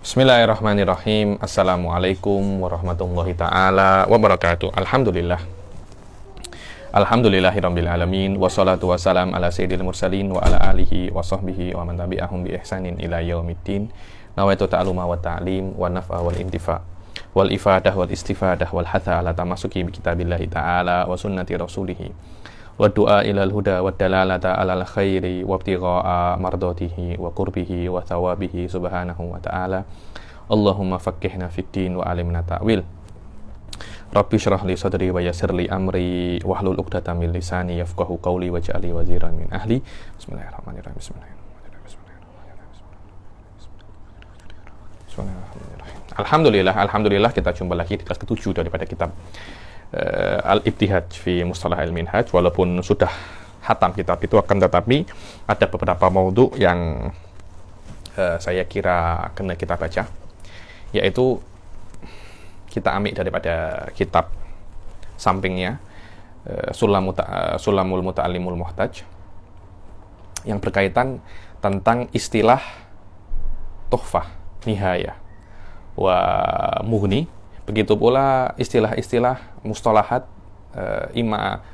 Bismillahirrahmanirrahim. Assalamualaikum warahmatullahi ta'ala wabarakatuh. Alhamdulillah. Alhamdulillahirabbil alamin wassalatu wassalam ala sayyidil mursalin wa ala alihi wa sahbihi wa man tabi'ahum bi ihsanin ila yaumiddin. Nawaitu ta'aluma wa ta'lim wa naf'a wal intifa wal ifadah wal istifadah wal hatha ala tamasuki bi kitabillahi ta'ala wa sunnati rasulih wa du'a ilal huda wa dalalata alal khairi wa ibtigha'a mardatihi wa qurbihi wa thawabihi subhanahu wa ta'ala. Allahumma faqqihna fid din wa alimna ta'wil. Rabbi shrah li sadri wa yassir li amri wahlul 'uqdatam min lisani yafqahu qawli waj'alni waziran min ahli. Bismillahirrahmanirrahim. Bismillahirrahmanirrahim. Alhamdulillah kita jumpa lagi di kelas ke-7 daripada kitab Al-Ibtihaj fi Mustalah Al-Minhaj. Walaupun sudah hatam kitab itu, akan tetapi ada beberapa maudhu yang saya kira kena kita baca, yaitu kita ambil daripada kitab sampingnya Sulamul Muta'allimul Muhtaj, yang berkaitan tentang istilah tuhfah, nihayah, wa mughni. Begitu pula istilah-istilah mustalahat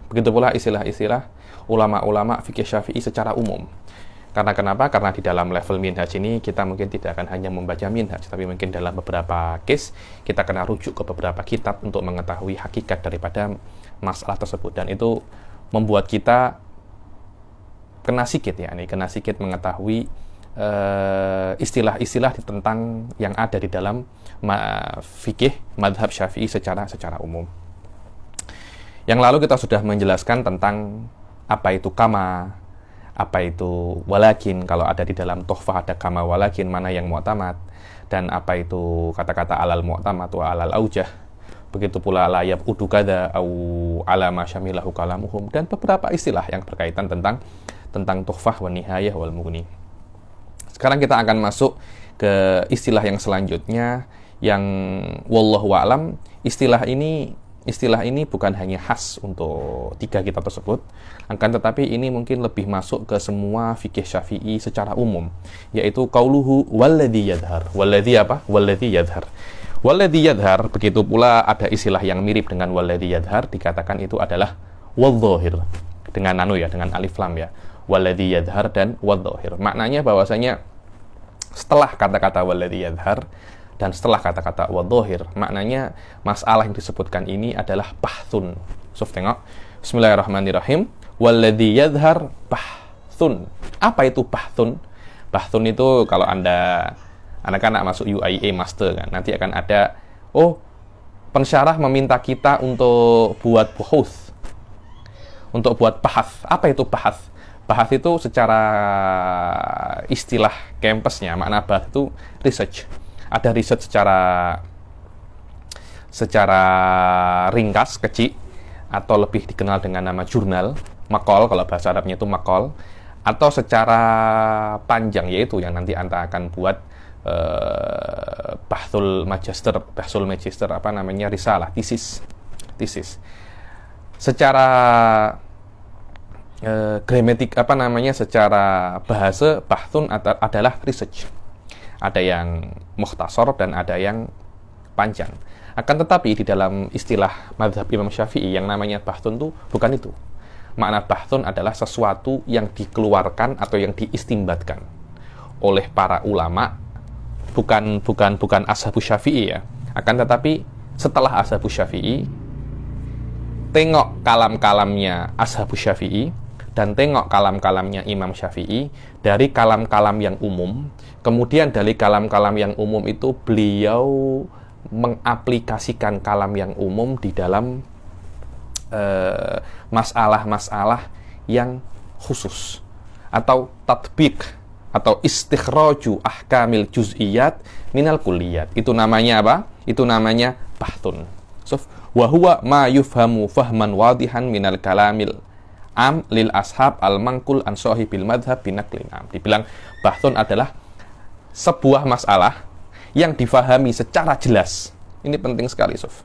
begitu pula istilah-istilah ulama-ulama fikih Syafi'i secara umum. Karena kenapa? Karena di dalam level minhaj ini kita mungkin tidak akan hanya membaca minhaj, tapi mungkin dalam beberapa case kita kena rujuk ke beberapa kitab untuk mengetahui hakikat daripada masalah tersebut, dan itu membuat kita kena sikit mengetahui istilah-istilah tentang yang ada di dalam fikih madhab Syafi'i secara umum. Yang lalu kita sudah menjelaskan tentang apa itu kama, apa itu walakin, kalau ada di dalam tuhfah ada kama walakin, mana yang mu'tamad, dan apa itu kata-kata alal mu'tamad wa alal aujah. Begitu pula layab udu kada au alama syamilahu kalamuhum, dan beberapa istilah yang berkaitan tentang tuhfah wa nihayah wal mughni. Sekarang kita akan masuk ke istilah yang selanjutnya, yang wallahu a'lam istilah ini bukan hanya khas untuk tiga kitab tersebut, akan tetapi ini mungkin lebih masuk ke semua fikih Syafi'i secara umum, yaitu qauluhu walladzi yadhhar. Walladzi apa? Walladzi yadhhar. Walladzi yadhhar, begitu pula ada istilah yang mirip dengan walladzi yadhhar, dikatakan itu adalah wadh-dhahir, dengan dengan alif lam ya. Walladzi yadhhar dan wadh-dhahir. Maknanya bahwasanya setelah kata-kata walladzi yadhhar dan setelah kata-kata wadh-dhahir, maknanya masalah yang disebutkan ini adalah bahthun. So, tengok. Bismillahirrahmanirrahim. Walladzi yadhhar bahthun. Apa itu bahthun? Bahthun itu kalau Anda anak-anak masuk UIA Master kan, nanti akan ada pensyarah meminta kita untuk buat buhuth, untuk buat bahas. Apa itu bahas? Bahas itu secara istilah kampusnya, makna bahas itu research. Ada riset secara ringkas, kecil, atau lebih dikenal dengan nama jurnal, maqal, kalau bahasa Arabnya itu maqal, atau secara panjang, yaitu yang nanti Anda akan buat bahsul magister, risalah, tesis. Secara gramatik secara bahasa, bahthun adalah research. Ada yang mukhtasar dan ada yang panjang. Akan tetapi di dalam istilah mazhab Imam Syafi'i yang namanya bahthun itu bukan itu. Makna bahthun adalah sesuatu yang dikeluarkan atau yang diistimbatkan oleh para ulama, bukan ashabus Syafi'i ya. Akan tetapi setelah ashabus Syafi'i, tengok kalam-kalamnya ashabus Syafi'i dan tengok kalam-kalamnya Imam Syafi'i, dari kalam-kalam yang umum, kemudian dari kalam-kalam yang umum itu beliau mengaplikasikan kalam yang umum di dalam masalah-masalah yang khusus, atau tatbik, atau istikhraju ahkamil juz'iyat minal kulliyat. Itu namanya apa? Itu namanya bahthun. Wa huwa ma yufhamu fahman wadihan minal kalamil am lil ashab al mangkul an sahibil madhab binaklin am. Dibilang bahthun adalah sebuah masalah yang difahami secara jelas. Ini penting sekali, Sof.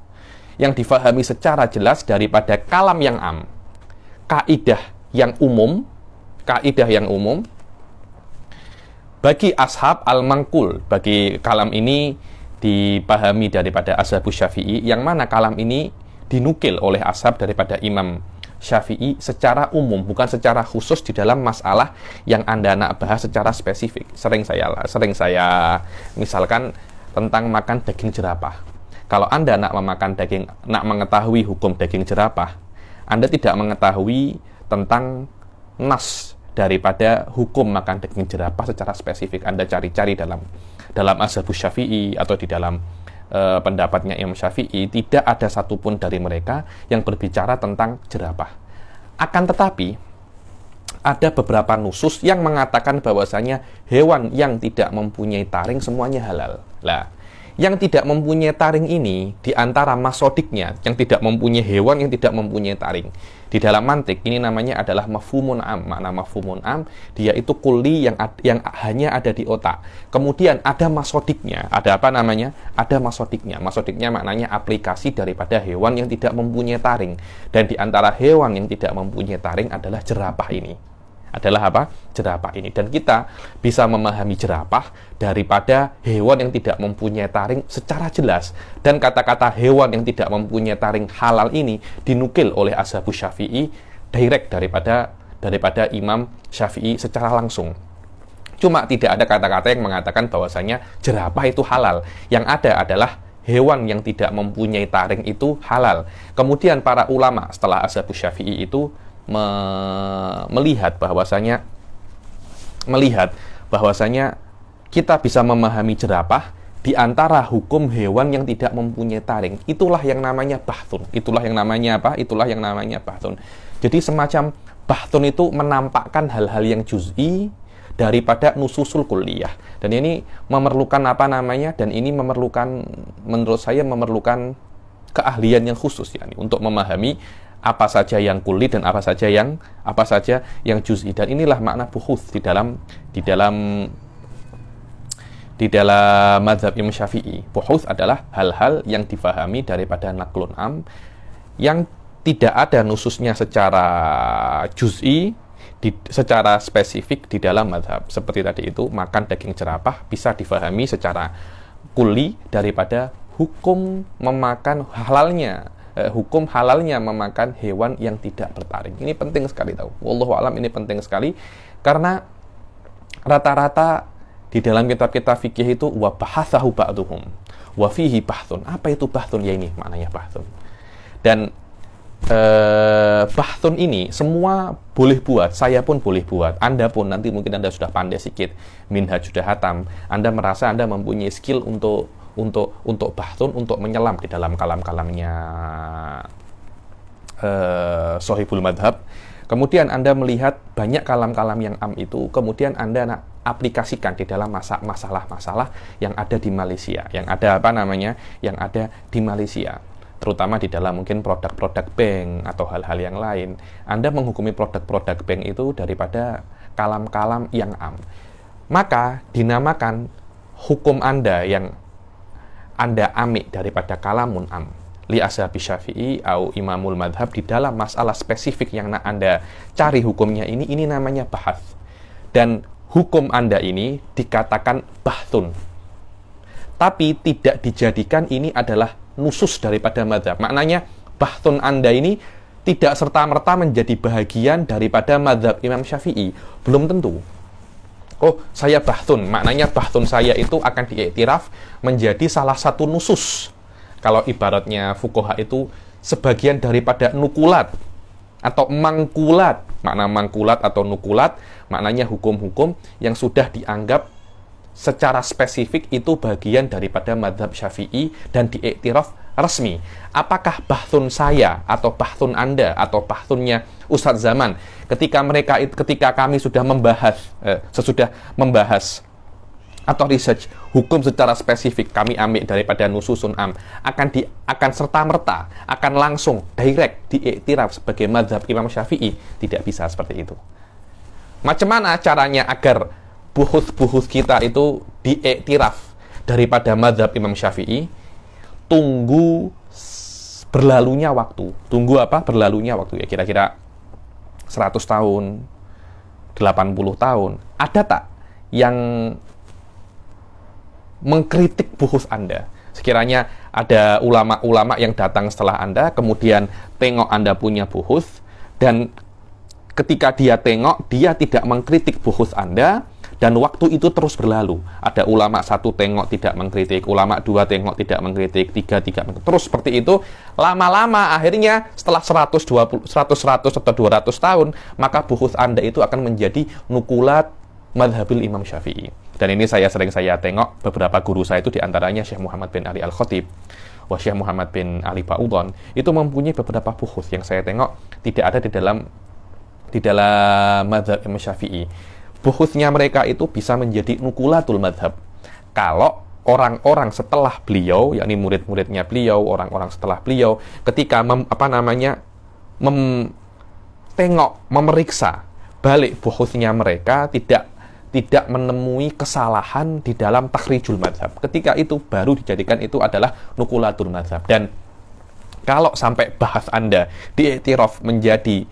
Yang difahami secara jelas daripada kalam yang am, kaidah yang umum, Bagi ashab al-mangkul, bagi kalam ini dipahami daripada ashabus Syafi'i, yang mana kalam ini dinukil oleh ashab daripada Imam Syafi'i secara umum, bukan secara khusus di dalam masalah yang Anda nak bahas secara spesifik. Sering saya misalkan tentang makan daging jerapah. Kalau Anda nak mengetahui hukum daging jerapah, Anda tidak mengetahui tentang nas daripada hukum makan daging jerapah secara spesifik. Anda cari-cari dalam ashabus Syafi'i atau di dalam pendapatnya Imam Syafi'i, tidak ada satupun dari mereka yang berbicara tentang jerapah. Akan tetapi ada beberapa nusus yang mengatakan bahwasanya hewan yang tidak mempunyai taring semuanya halal. Lah, yang tidak mempunyai taring ini di antara masodiknya, yang tidak mempunyai hewan yang tidak mempunyai taring. Di dalam mantik ini namanya adalah mafhumun am. Makna mafhumun am, dia itu kulli yang hanya ada di otak. Kemudian ada masodiknya. Ada apa namanya? Ada masodiknya. Masodiknya maknanya aplikasi daripada hewan yang tidak mempunyai taring. Dan di antara hewan yang tidak mempunyai taring adalah jerapah ini. Adalah apa? Jerapah ini. Dan kita bisa memahami jerapah daripada hewan yang tidak mempunyai taring secara jelas. Dan kata-kata hewan yang tidak mempunyai taring halal ini dinukil oleh ashabus Syafi'i direct daripada Imam Syafi'i secara langsung. Cuma tidak ada kata-kata yang mengatakan bahwasanya jerapah itu halal. Yang ada adalah hewan yang tidak mempunyai taring itu halal. Kemudian para ulama setelah ashabus Syafi'i itu melihat bahwasanya kita bisa memahami jerapah di antara hukum hewan yang tidak mempunyai taring. Itulah yang namanya bahthun. Itulah yang namanya apa? Itulah yang namanya bahthun. Jadi semacam bahthun itu menampakkan hal-hal yang juz'i daripada nususul kulliyah. Dan ini memerlukan apa namanya? Dan ini menurut saya memerlukan keahlian yang khusus ya, untuk memahami apa saja yang kulli dan apa saja yang juz'i. Dan inilah makna buhuth di dalam mazhab Imam Syafi'i. Buhuth adalah hal-hal yang difahami daripada naqlun am yang tidak ada nususnya secara juz'i, secara spesifik di dalam mazhab. Seperti tadi itu, makan daging jerapah bisa difahami secara kulli daripada hukum halalnya memakan hewan yang tidak bertaring. Ini penting sekali tahu. Wallahu a'lam, ini penting sekali karena rata-rata di dalam kitab-kitab fikih itu wa bahatsahu ba'dhum wa fihi bahthun. Apa itu bahthun? Ya ini maknanya bahthun. Dan bahthun ini semua boleh buat, saya pun boleh buat, Anda pun nanti mungkin Anda sudah pandai sedikit, minhaj sudah hatam, Anda merasa Anda mempunyai skill untuk bahthun, untuk menyelam di dalam kalam-kalamnya Sohibul Madhab. Kemudian Anda melihat banyak kalam-kalam yang am itu, kemudian Anda nak aplikasikan di dalam masalah-masalah yang ada di Malaysia, yang ada di Malaysia, terutama di dalam mungkin produk-produk bank atau hal-hal yang lain. Anda menghukumi produk-produk bank itu daripada kalam-kalam yang am, maka dinamakan hukum Anda yang Anda ambil daripada kalamun am li ashabi Syafi'i atau imamul madhab di dalam masalah spesifik yang Anda cari hukumnya ini namanya bahath. Dan hukum Anda ini dikatakan bahthun, tapi tidak dijadikan ini adalah nusus daripada madhab. Maknanya bahthun Anda ini tidak serta-merta menjadi bahagian daripada madhab Imam Syafi'i. Belum tentu. Oh, saya bahthun, maknanya bahthun saya itu akan diiktiraf menjadi salah satu nusus. Kalau ibaratnya fuqaha itu sebagian daripada nukulat atau mangkulat. Makna mangkulat atau nukulat maknanya hukum-hukum yang sudah dianggap secara spesifik itu bagian daripada madhab Syafi'i dan diiktiraf resmi. Apakah bahthun saya atau bahthun Anda atau bahthunnya Ustadz Zaman ketika kami sudah sesudah membahas atau research hukum secara spesifik, kami ambil daripada nususun am, akan serta-merta, akan langsung direct diiktiraf sebagai mazhab Imam Syafi'i? Tidak bisa seperti itu. Macam mana caranya agar buhuth kita itu diiktiraf daripada mazhab Imam Syafi'i? Tunggu berlalunya waktu. Tunggu apa? Berlalunya waktu, ya kira-kira 100 tahun, 80 tahun. Ada tak yang mengkritik buhus Anda. Sekiranya ada ulama-ulama yang datang setelah Anda, kemudian tengok Anda punya buhus, dan ketika dia tengok, dia tidak mengkritik buhus Anda, dan waktu itu terus berlalu. Ada ulama satu tengok tidak mengkritik, ulama dua tengok tidak mengkritik, tiga tidak mengkritik. Terus seperti itu, lama-lama akhirnya setelah 100 atau 200 tahun, maka buhus Anda itu akan menjadi nukulat madhabil Imam Syafi'i. Dan ini saya tengok beberapa guru saya itu diantaranya Syekh Muhammad bin Ali Al-Khatib, Syekh Muhammad bin Ali Ba'udhan, itu mempunyai beberapa buhus yang saya tengok tidak ada di dalam madhab Imam Syafi'i. Buhusnya mereka itu bisa menjadi nukulatul madhab. Kalau orang-orang setelah beliau, yakni murid-muridnya beliau, orang-orang setelah beliau, ketika memeriksa balik buhusnya mereka, tidak menemui kesalahan di dalam takhrijul madhab. Ketika itu baru dijadikan itu adalah nukulatul madhab. Dan kalau sampai bahas Anda diiktiraf menjadi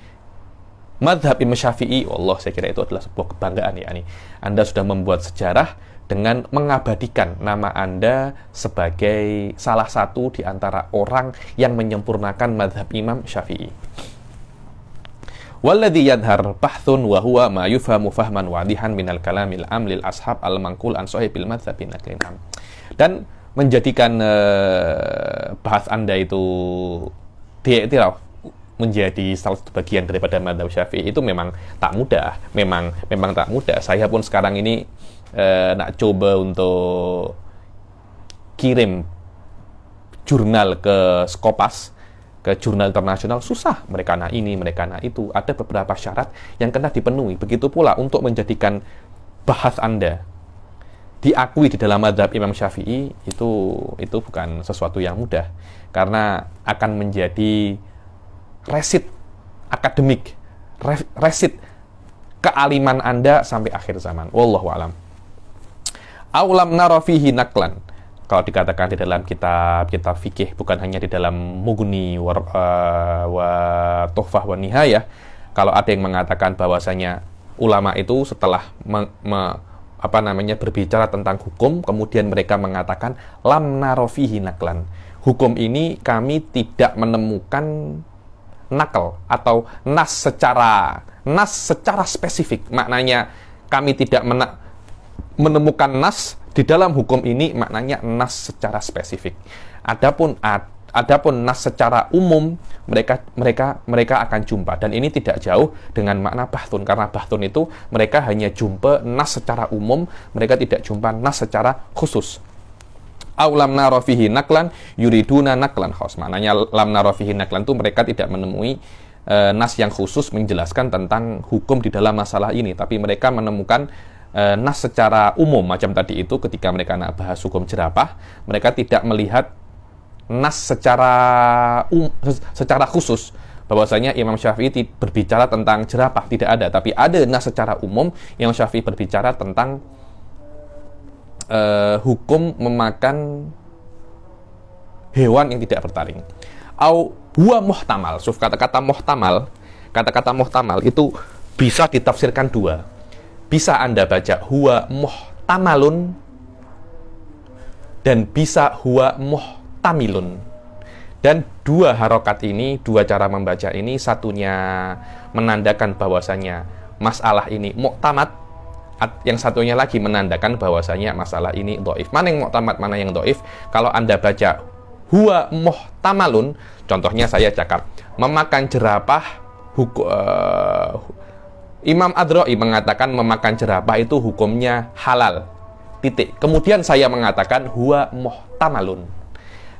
madhab Imam Syafi'i, Allah, saya kira itu adalah sebuah kebanggaan, ya. Anda sudah membuat sejarah dengan mengabadikan nama Anda sebagai salah satu di antara orang yang menyempurnakan madhab Imam Syafi'i. Walladhi yadhar bahthun wa huwa ma yufhamu fahman wadihan minal kalamil amlil ashab al-mangkul an sahibil madhabi naklin am. Dan menjadikan bahas Anda itu diiktiraf menjadi salah satu bagian daripada madhab Syafi'i itu memang tak mudah, memang tak mudah. Saya pun sekarang ini nak coba untuk kirim jurnal ke Skopas, ke jurnal internasional, susah. Mereka nak ini, mereka nak itu. Ada beberapa syarat yang kena dipenuhi. Begitu pula untuk menjadikan bahas Anda diakui di dalam madhab Imam Syafi'i itu bukan sesuatu yang mudah, karena akan menjadi resit akademik, resit kealiman Anda sampai akhir zaman. Wallahu a'lam. Aulam nara fihi naklan. Kalau dikatakan di dalam kitab fikih, bukan hanya di dalam Mughni wa Tuhfah wa Nihayah, kalau ada yang mengatakan bahwasanya ulama itu setelah berbicara tentang hukum, kemudian mereka mengatakan lam nara fihi naklan. Hukum ini kami tidak menemukan nakal atau nas secara spesifik. Maknanya kami tidak menemukan nas di dalam hukum ini, maknanya nas secara spesifik. Adapun nas secara umum mereka akan jumpa, dan ini tidak jauh dengan makna bahtun, karena bahtun itu mereka hanya jumpa nas secara umum, mereka tidak jumpa nas secara khusus. Aw lam nara fihi naklan yuriduna naklan khos. Maknanya lam nara fihi naklan itu mereka tidak menemui nas yang khusus menjelaskan tentang hukum di dalam masalah ini, tapi mereka menemukan nas secara umum macam tadi itu. Ketika mereka nak bahas hukum jerapah, mereka tidak melihat nas secara khusus bahwasanya Imam Syafi'i berbicara tentang jerapah, tidak ada, tapi ada nas secara umum Imam Syafi'i berbicara tentang hukum memakan hewan yang tidak bertaring. Au huwa muhtamal. Kata-kata muhtamal itu bisa ditafsirkan dua. Bisa Anda baca huwa muhtamalun dan bisa huwa muhtamilun. Dan dua harokat ini, dua cara membaca ini, satunya menandakan bahwasanya masalah ini muhtamad, yang satunya lagi menandakan bahwasanya masalah ini dhaif. Mana yang muhtamad, mana yang dhaif? Kalau Anda baca huwa muhtamalun, contohnya saya cakap memakan jerapah, Imam Adro'i mengatakan memakan jerapah itu hukumnya halal, titik. Kemudian saya mengatakan huwa muhtamalun.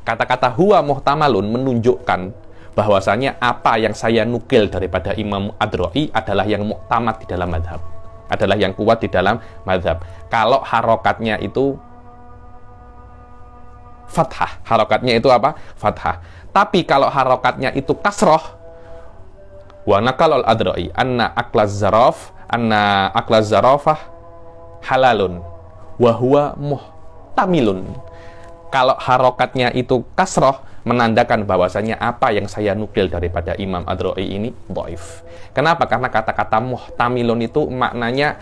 Kata-kata huwa muhtamalun menunjukkan bahwasanya apa yang saya nukil daripada Imam Adro'i adalah yang muhtamad di dalam madhab, adalah yang kuat di dalam madhab. Kalau harokatnya itu fathah, harokatnya itu apa? Fathah. Tapi kalau harokatnya itu kasroh, wa naqal al-Adro'i anna aklaz zarafah halalun wa huwa muhtamilun. Kalau harokatnya itu kasroh, menandakan bahwasanya apa yang saya nukil daripada Imam Adro'i ini dhaif. Kenapa? Karena kata-kata muhtamilun itu maknanya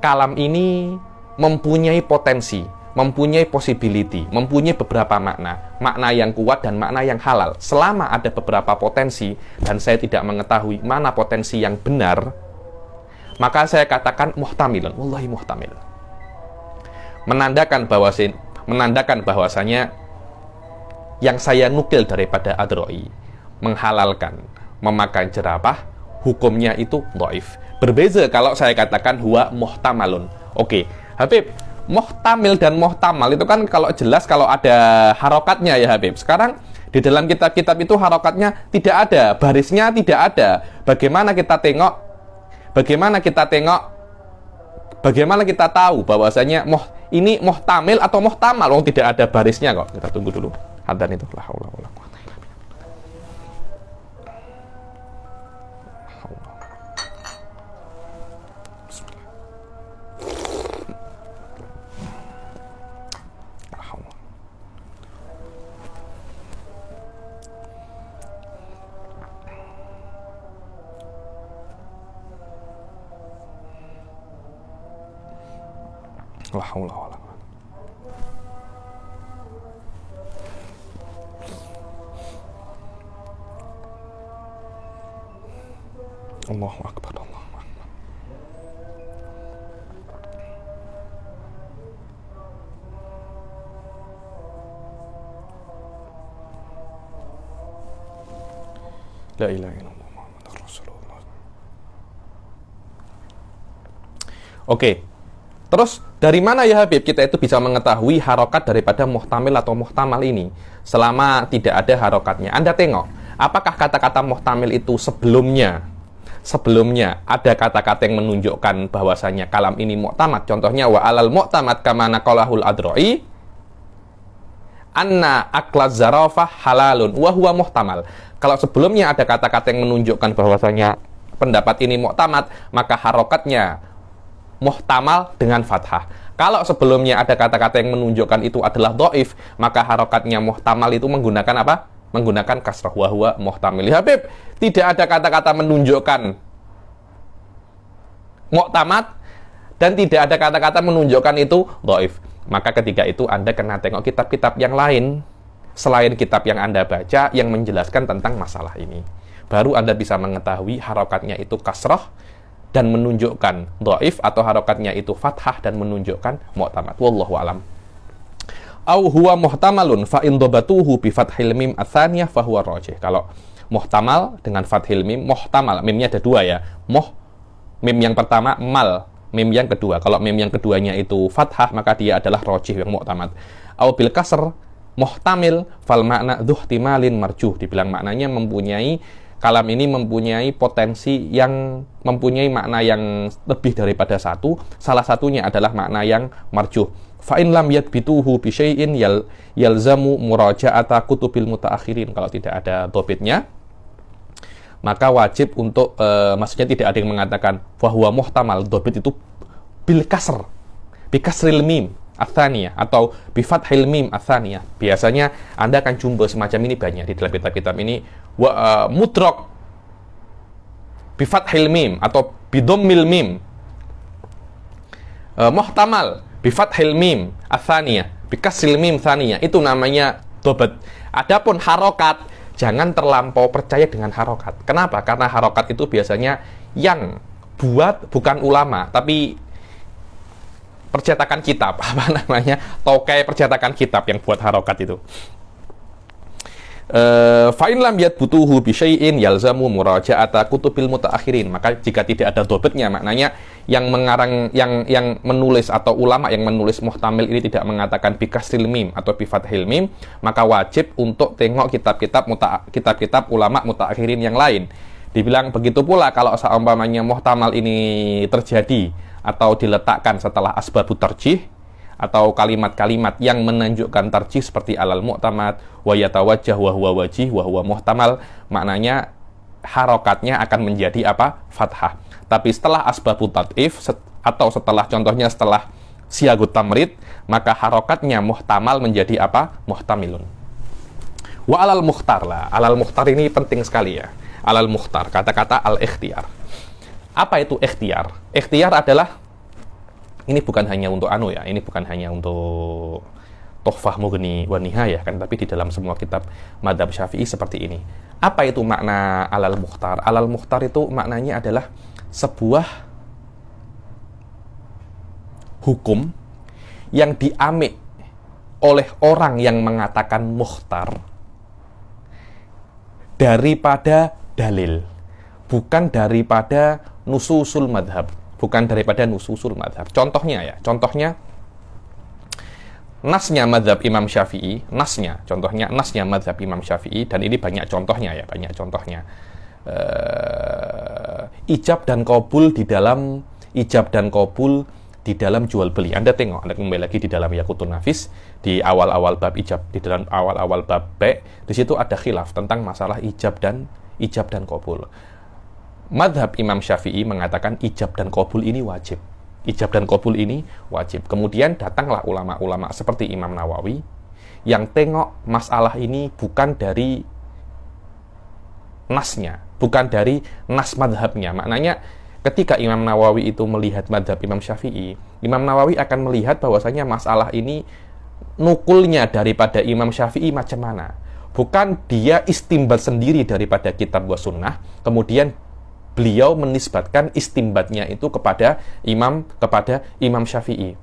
kalam ini mempunyai potensi, mempunyai possibility, mempunyai beberapa makna. Makna yang kuat dan makna yang halal. Selama ada beberapa potensi dan saya tidak mengetahui mana potensi yang benar, maka saya katakan muhtamilun. Wallahi muhtamil. Menandakan bahwasanya yang saya nukil daripada Adroi menghalalkan memakan jerapah, hukumnya itu dhaif. Berbeza kalau saya katakan huwa muhtamalun. Oke, Habib, muhtamil dan muhtamal itu kan kalau jelas kalau ada harokatnya ya Habib. Sekarang di dalam kitab-kitab itu harokatnya tidak ada, barisnya tidak ada. Bagaimana kita tahu bahwasanya ini muhtamil atau muhtamal? Wong tidak ada barisnya kok. Kita tunggu dulu. Adzan itu la haula wala quwwata illa billah. La haula wala quwwata. Allahu akbar, Allahu akbar. La ilaha illallah Muhammadur Rasulullah. Oke. Terus dari mana ya Habib kita itu bisa mengetahui harokat daripada muhtamil atau muhtamal ini selama tidak ada harokatnya? Anda tengok, apakah kata-kata muhtamil itu sebelumnya ada kata-kata yang menunjukkan bahwasanya kalam ini mu'tamad. Contohnya wa alal mu'tamad kama naqalahul Adroi anna aklaz zarafah halalun wa huwa muhtamal. Kalau sebelumnya ada kata-kata yang menunjukkan bahwasanya pendapat ini mu'tamad, maka harokatnya muhtamal dengan fathah. Kalau sebelumnya ada kata-kata yang menunjukkan itu adalah dhaif, maka harokatnya muhtamal itu menggunakan apa? Menggunakan kasrah, wa huwa muhtamil. Habib, tidak ada kata-kata menunjukkan mu'tamad dan tidak ada kata-kata menunjukkan itu dhaif. Maka ketika itu Anda kena tengok kitab-kitab yang lain selain kitab yang Anda baca yang menjelaskan tentang masalah ini. Baru Anda bisa mengetahui harokatnya itu kasrah dan menunjukkan dhaif atau harokatnya itu fathah dan menunjukkan mu'tamad. Wallahu alam. Au huwa muhtamalun fa in dhabatuhu bi fathil mim atsaniyah fa huwa rajih. Kalau muhtamal dengan fathil mim, muhtamal, mimnya ada dua ya. Mim yang pertama mal, mim yang kedua. Kalau mim yang keduanya itu fathah, maka dia adalah rajih yang mu'tamad. Au bil kasr muhtamil fal makna dzuhtimalin marjuh. Dibilang maknanya kalam ini mempunyai potensi yang mempunyai makna yang lebih daripada satu. Salah satunya adalah makna yang marjuh. Fa in lam yadbituhu bi syai'in yalzamu muraja'ata kutubil mutaakhirin. Kalau tidak ada dhabitnya, maka wajib untuk maksudnya tidak ada yang mengatakan wa huwa muhtamal. Dhabit itu bil kasr, bi kasril mim atsaniyah atau bi fathil mim atsaniyah. Biasanya Anda akan jumpa semacam ini banyak di dalam kitab-kitab ini. Mudrak bi fathil mim atau bi dhammil mim. Muhtamal bi fathil mim atsaniyah, bi kasril mim tsaniyah. Itu namanya dhabat. Adapun harokat, jangan terlampau percaya dengan harokat. Kenapa? Karena harokat itu biasanya yang buat bukan ulama, tapi percetakan kitab, apa namanya, tokai percetakan kitab yang buat harokat itu. Fa'in lam yadbutuhu bi syai'in yalzamu muraja'ata kutubil mutaakhirin. Maka jika tidak ada dhabitnya, maknanya yang mengarang yang menulis atau ulama yang menulis muhtamil ini tidak mengatakan bi kasril mim atau bi fathil mim, maka wajib untuk tengok kitab-kitab ulama mutaakhirin yang lain. Dibilang begitu pula kalau seumpamanya muhtamal ini terjadi atau diletakkan setelah asbabut tarjih atau kalimat-kalimat yang menunjukkan tarjih seperti alal mu'tamad wa yatawajjah wa huwa wajih wa huwa muhtamal, maknanya harokatnya akan menjadi apa? Fathah. Tapi setelah asbabut tad'if atau contohnya setelah siyagut tamrid, maka harokatnya muhtamal menjadi apa? Muhtamilun. Wa alal mukhtar lah. Alal mukhtar ini penting sekali ya. Alal mukhtar, kata-kata al-ikhtiyar. Apa itu ikhtiar? Ikhtiar adalah Ini bukan hanya untuk ini bukan hanya untuk Tuhfah Mughni wa Nihayah kan, tapi di dalam semua kitab madhab Syafi'i seperti ini. Apa itu makna alal mukhtar? Alal mukhtar itu maknanya adalah sebuah hukum yang diambil oleh orang yang mengatakan mukhtar daripada dalil, bukan daripada nususul madhab, bukan daripada nususul madhab. Contohnya nasnya madhab Imam Syafi'i, nasnya madhab Imam Syafi'i, dan ini banyak contohnya. Ijab dan qabul di dalam jual beli. Anda tengok, Anda kembali lagi di dalam Yaqutun Nafis, di awal-awal bab ijab, di dalam awal-awal bab be', di situ ada khilaf tentang masalah ijab dan qabul. Madhab Imam Syafi'i mengatakan ijab dan qabul ini wajib. Kemudian datanglah ulama-ulama seperti Imam Nawawi yang tengok masalah ini bukan dari nasnya, bukan dari nas madhabnya. Maknanya ketika Imam Nawawi itu melihat madhab Imam Syafi'i, Imam Nawawi akan melihat bahwasanya masalah ini nukulnya daripada Imam Syafi'i macam mana. Bukan dia istimbat sendiri daripada kitab wa sunnah, kemudian beliau menisbatkan istimbatnya itu kepada Imam Syafi'i.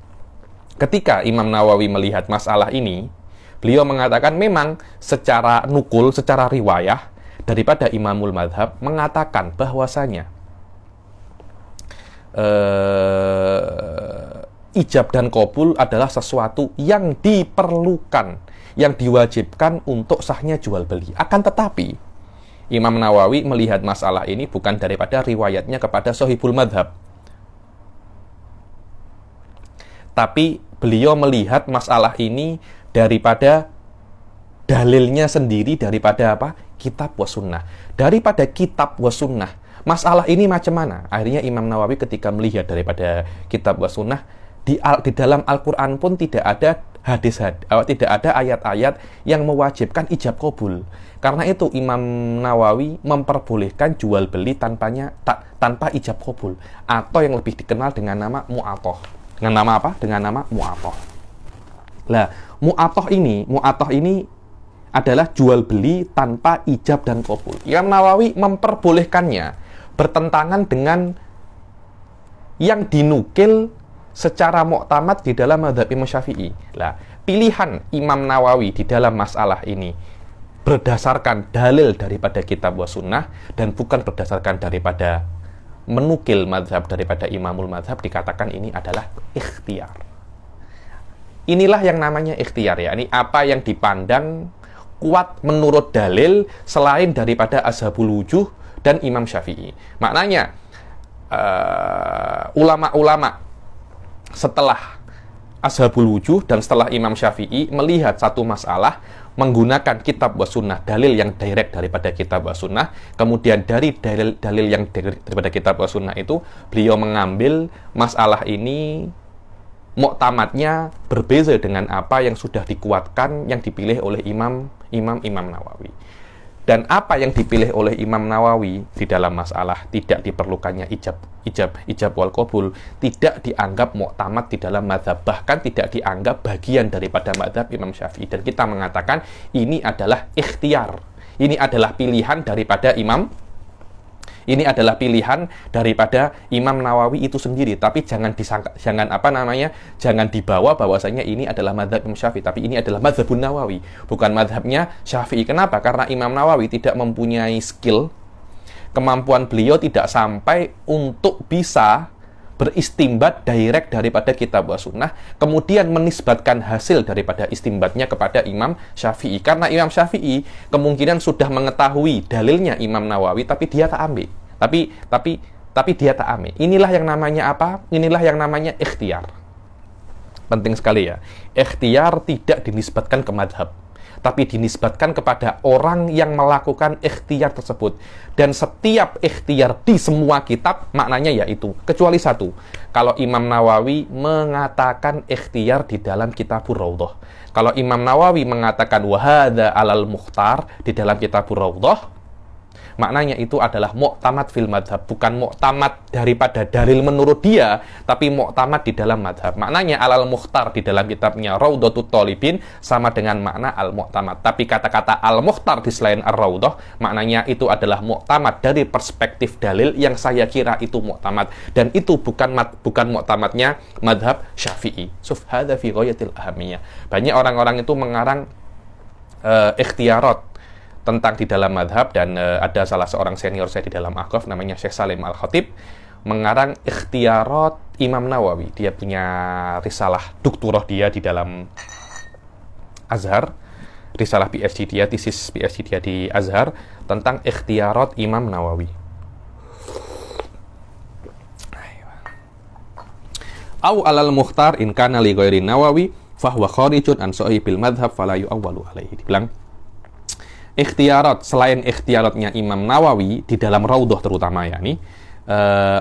Ketika Imam Nawawi melihat masalah ini, beliau mengatakan memang secara nukul, secara riwayah daripada Imamul Madhab mengatakan bahwasanya ijab dan qabul adalah sesuatu yang diperlukan, yang diwajibkan untuk sahnya jual beli. Akan tetapi Imam Nawawi melihat masalah ini bukan daripada riwayatnya kepada Shahihul Madhab, tapi beliau melihat masalah ini daripada dalilnya sendiri, daripada apa? Kitab wa sunnah. Daripada kitab wa sunnah, masalah ini macam mana? Akhirnya Imam Nawawi ketika melihat daripada kitab wa sunnah, di dalam Al-Quran pun tidak ada tidak ada ayat-ayat yang mewajibkan ijab qabul. Karena itu Imam Nawawi memperbolehkan jual beli tanpa ijab qabul, atau yang lebih dikenal dengan nama mu'atoh. Dengan nama apa? Dengan nama mu'atoh. Lah, mu'atoh ini adalah jual beli tanpa ijab dan qabul. Imam Nawawi memperbolehkannya, bertentangan dengan yang dinukil secara muktamad di dalam mazhab Imam Syafi'i. Lah, pilihan Imam Nawawi di dalam masalah ini berdasarkan dalil daripada kitab wa sunnah dan bukan berdasarkan daripada menukil mazhab daripada Imamul Mazhab, dikatakan ini adalah ikhtiar. Inilah yang namanya ikhtiar, ya. Ini apa yang dipandang kuat menurut dalil selain daripada Ashabul Wujuh dan Imam Syafi'i. Maknanya ulama-ulama setelah Ashabul Wujuh dan setelah Imam Syafi'i melihat satu masalah menggunakan kitab wa sunnah, dalil yang direct daripada kitab wa sunnah, kemudian dari dalil yang daripada kitab wa sunnah itu beliau mengambil masalah ini muktamadnya berbeza dengan apa yang sudah dikuatkan, yang dipilih oleh Imam Nawawi. Dan apa yang dipilih oleh Imam Nawawi di dalam masalah tidak diperlukannya ijab wal qabul, tidak dianggap muktamad di dalam mazhab, bahkan tidak dianggap bagian daripada mazhab Imam Syafi'i. Dan kita mengatakan ini adalah ikhtiar, ini adalah pilihan daripada Imam Nawawi itu sendiri. Tapi jangan dibawa bahwasanya ini adalah mazhab Imam Syafi'i, tapi ini adalah mazhabun Nawawi, bukan mazhabnya Syafi'i. Kenapa? Karena Imam Nawawi tidak mempunyai skill, kemampuan beliau tidak sampai untuk bisa beristimbat direct daripada kitab wa sunnah, kemudian menisbatkan hasil daripada istimbatnya kepada Imam Syafi'i. Karena Imam Syafi'i kemungkinan sudah mengetahui dalilnya Imam Nawawi, tapi dia tak ambil. Tapi dia tak ambil. Inilah yang namanya apa? Inilah yang namanya ikhtiar. Penting sekali, ya. Ikhtiar tidak dinisbatkan ke madhab, tapi dinisbatkan kepada orang yang melakukan ikhtiar tersebut. Dan setiap ikhtiar di semua kitab maknanya yaitu, kecuali satu. Kalau Imam Nawawi mengatakan ikhtiar di dalam Kitabur Raudhah. Kalau Imam Nawawi mengatakan wahada alal mukhtar di dalam Kitabur Raudhah, maknanya itu adalah mu'tamad fil madhab, bukan mu'tamad daripada dalil menurut dia, tapi mu'tamad di dalam madhab. Maknanya al-mukhtar di dalam kitabnya Raudhatut Thalibin sama dengan makna al-mu'tamad. Tapi kata-kata al-mukhtar di selain ar-raudhah, maknanya itu adalah mu'tamad dari perspektif dalil yang saya kira itu mu'tamad. Dan itu bukan mu'tamadnya madhab Syafi'i. Suf hadza fi ghayatil ahamiyah. Banyak orang-orang itu mengarang ikhtiarat tentang di dalam madhab, dan ada salah seorang senior saya di dalam Aqaf namanya Syekh Salim Al-Khatib mengarang ikhtiarat Imam Nawawi. Dia punya risalah doktorah dia di dalam Azhar, risalah PhD dia, tesis PhD dia di Azhar tentang ikhtiarat Imam Nawawi. Au alal mukhtar in kana li ghairi Nawawi fahuwa kharijun an sahibil madhab fala yu'awwalu alaihi. Dibilang ikhtiarat selain ikhtiaratnya Imam Nawawi di dalam Raudhah terutama yakni,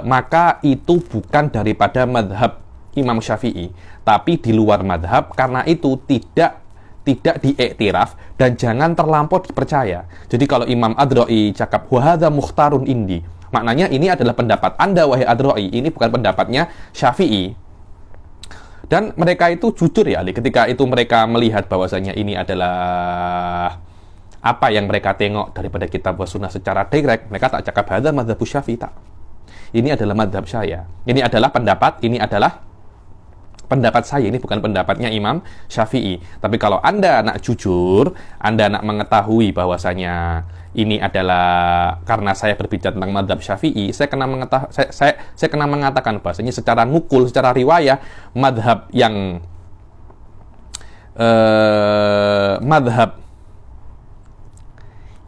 maka itu bukan daripada madhab Imam Syafi'i, tapi di luar madhab, karena itu tidak diiktiraf dan jangan terlampau dipercaya. Jadi kalau Imam Adra'i cakap wa hadza mukhtarun indi, maknanya ini adalah pendapat Anda wahai Adra'i, ini bukan pendapatnya Syafi'i. Dan mereka itu jujur ya, ketika itu mereka melihat bahwasanya ini adalah apa yang mereka tengok daripada kitab wa sunnah secara direct, mereka tak cakap hadza madzhabu Syafi'i, tak. Ini adalah madzhab saya. Ini adalah pendapat saya, ini bukan pendapatnya Imam Syafi'i. Tapi kalau Anda nak jujur, Anda nak mengetahui bahwasanya ini adalah karena saya berbicara tentang madhab Syafi'i, saya kena mengatakan bahwasanya secara nukul, secara riwayah, madhab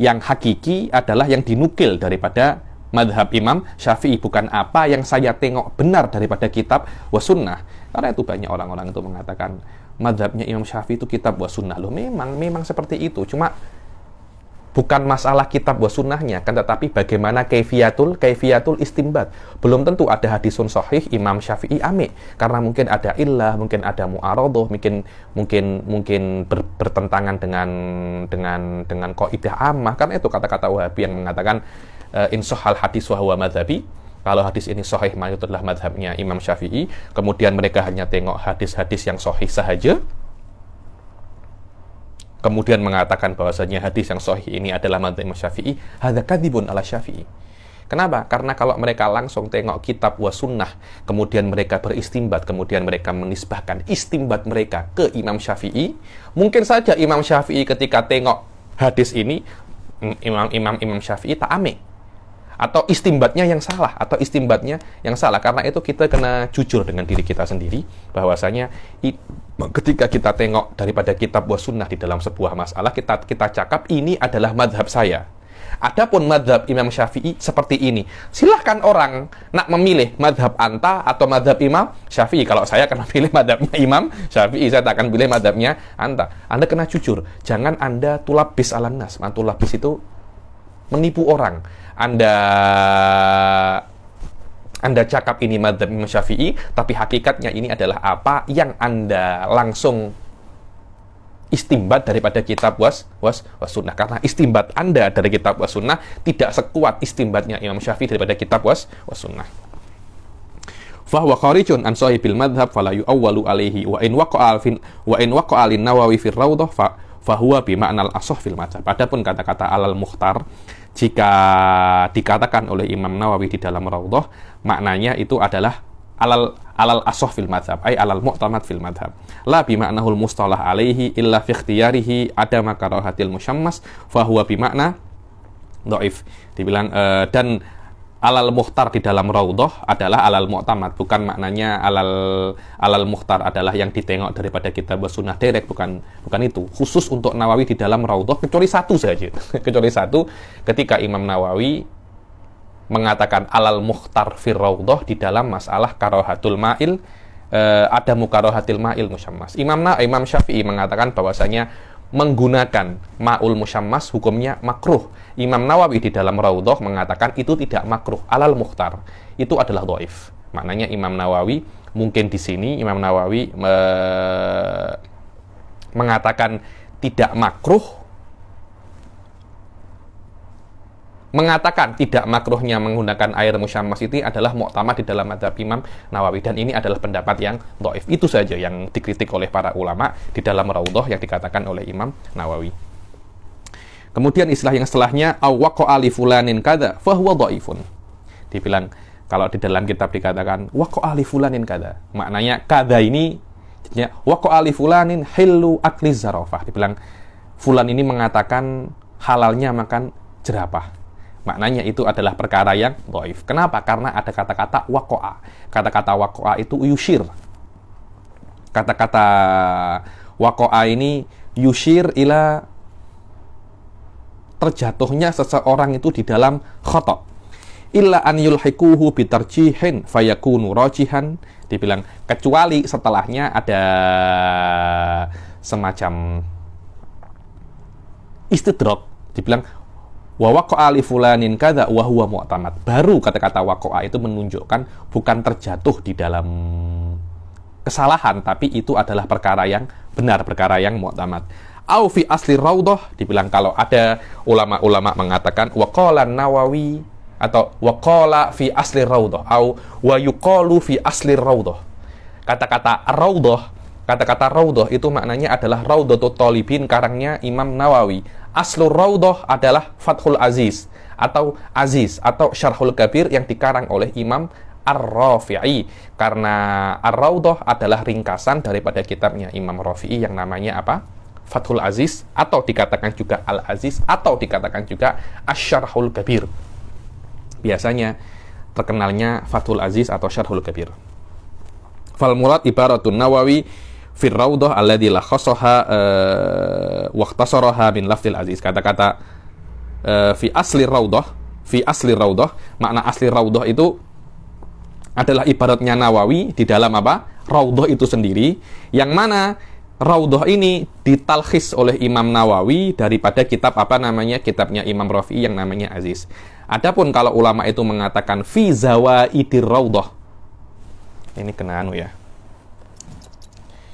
yang hakiki adalah yang dinukil daripada madhab Imam Syafi'i, bukan apa yang saya tengok benar daripada kitab wa sunnah. Karena itu banyak orang-orang itu mengatakan madhabnya Imam Syafi'i itu kitab wa sunnah. Loh, memang seperti itu. Cuma bukan masalah kitab wa sunnahnya, kan, tetapi bagaimana kaifiyatul istinbat. Belum tentu ada hadisun sahih Imam Syafi'i ame, karena mungkin ada illah, mungkin ada mu'aradhah, mungkin bertentangan dengan qaidah ammah. Karena itu kata-kata Wahabi yang mengatakan in sahal hadis wa huwa madhabi. Kalau hadis ini sahih, maka itu adalah madhabnya Imam Syafi'i. Kemudian mereka hanya tengok hadis-hadis yang sahih sahaja, kemudian mengatakan bahwasanya hadis yang sahih ini adalah madhab Imam Syafi'i. Hadza kadzibun ala Syafi'i. Kenapa? Karena kalau mereka langsung tengok kitab wa sunnah, kemudian mereka beristimbat, kemudian mereka menisbahkan istimbat mereka ke Imam Syafi'i, mungkin saja Imam Syafi'i ketika tengok hadis ini, Imam Syafi'i tak ame, atau istimbatnya yang salah, karena itu kita kena jujur dengan diri kita sendiri bahwasanya ketika kita tengok daripada kitab wa sunnah di dalam sebuah masalah, kita cakap ini adalah madhab saya. Adapun madhab Imam Syafi'i seperti ini. Silahkan orang nak memilih madhab anta atau madhab Imam Syafi'i. Kalau saya akan memilih madhabnya Imam Syafi'i, saya tak akan pilih madhabnya anta. Anda kena jujur. Jangan Anda tulabis ala nas. Tulabis itu menipu orang. Anda cakap ini madhab Imam Syafi'i, tapi hakikatnya ini adalah apa yang Anda langsung istimbat daripada kitab was sunnah. Karena istimbat Anda dari kitab was sunnah tidak sekuat istimbatnya Imam Syafi'i daripada kitab was sunnah. Fahuwa kharijun an sahibil madhab fala yu'awwalu alaihi wa in waqa'a lin Nawawi fir Raudhah fahuwa bi ma'nal ashah fil madhab. Adapun kata-kata alal mukhtar, jika dikatakan oleh Imam Nawawi di dalam Raudhah, maknanya itu adalah alal ashah fil madhab, ay alal mu'tamad fil madhab. La bi ma'nahul mustalah alaihi illa fi ikhtiyarihi adama karahatil musyammas fahuwa bi makna dhaif. Dibilang dan alal mukhtar di dalam Raudhah adalah alal mu'tamad, bukan maknanya alal mukhtar adalah yang ditengok daripada kitab sunnah direct, bukan itu. Khusus untuk Nawawi di dalam Raudhah, kecuali satu saja. Kecuali satu, ketika Imam Nawawi mengatakan alal mukhtar fir Raudhah di dalam masalah karahatul ma'il, ada mukarahatil ma'il musyammas. Imam Syafi'i mengatakan bahwasanya menggunakan ma'ul musyammas hukumnya makruh. Imam Nawawi di dalam Raudhah mengatakan itu tidak makruh, alal mukhtar. Itu adalah dhaif. Maknanya Imam Nawawi, mungkin di sini Imam Nawawi mengatakan tidak makruh mengatakan tidak makruhnya menggunakan air musyammas ini adalah mu'tamad di dalam mazhab Imam Nawawi, dan ini adalah pendapat yang dhaif. Itu saja yang dikritik oleh para ulama di dalam Raudhah yang dikatakan oleh Imam Nawawi. Kemudian istilah yang setelahnya waqa'a li fulanin kadza fa huwa dhaifun. Dibilang kalau di dalam kitab dikatakan waqa'a li fulanin kadza, maknanya kadza ini ya waqa'a li fulanin hillu akli zarafah. Dibilang fulan ini mengatakan halalnya makan jerapah. Maknanya itu adalah perkara yang dhaif. Kenapa? Karena ada kata-kata waqa'a. Kata-kata waqa'a itu yushir. Kata-kata waqa'a ini yushir ila terjatuhnya seseorang itu di dalam khata'. Illa an yulhikuhu bitarjihin fayakunu rajihan. Dibilang kecuali setelahnya ada semacam istidrak. Dibilang wa waqa'a li fulanin kadza wa huwa mu'tamad. Baru kata-kata waqa'a itu menunjukkan bukan terjatuh di dalam kesalahan, tapi itu adalah perkara yang benar, perkara yang mu'tamad. Au fi asli Raudhah, dibilang kalau ada ulama-ulama mengatakan waqala Nawawi atau waqala fi asli Raudhah au wa yuqalu fi asli Raudhah. Kata-kata Raudhah itu maknanya adalah Raudhatut Thalibin karangnya Imam Nawawi. Aslur Raudhah adalah Fathul Aziz atau Syarhul Kabir yang dikarang oleh Imam Ar-Rafi'i, karena Ar-Raudhah adalah ringkasan daripada kitabnya Imam Rafi'i yang namanya apa? Fathul Aziz, atau dikatakan juga Al-Aziz, atau dikatakan juga Asy-Syarhul Kabir. Biasanya terkenalnya Fathul Aziz atau Syarhul Kabir. Fal murad ibaratun Nawawi fi Raudhah alladzi lakhasaha wa ikhtasaraha min lafzil aziz. Kata-kata fi asli Raudhah, makna asli Raudhah itu adalah ibaratnya Nawawi di dalam apa? Raudhah itu sendiri, yang mana Raudhah ini ditalkhis oleh Imam Nawawi daripada kitab kitabnya Imam Rafi'i yang namanya Aziz. Adapun kalau ulama itu mengatakan fi zawaidir Raudhah, ini kena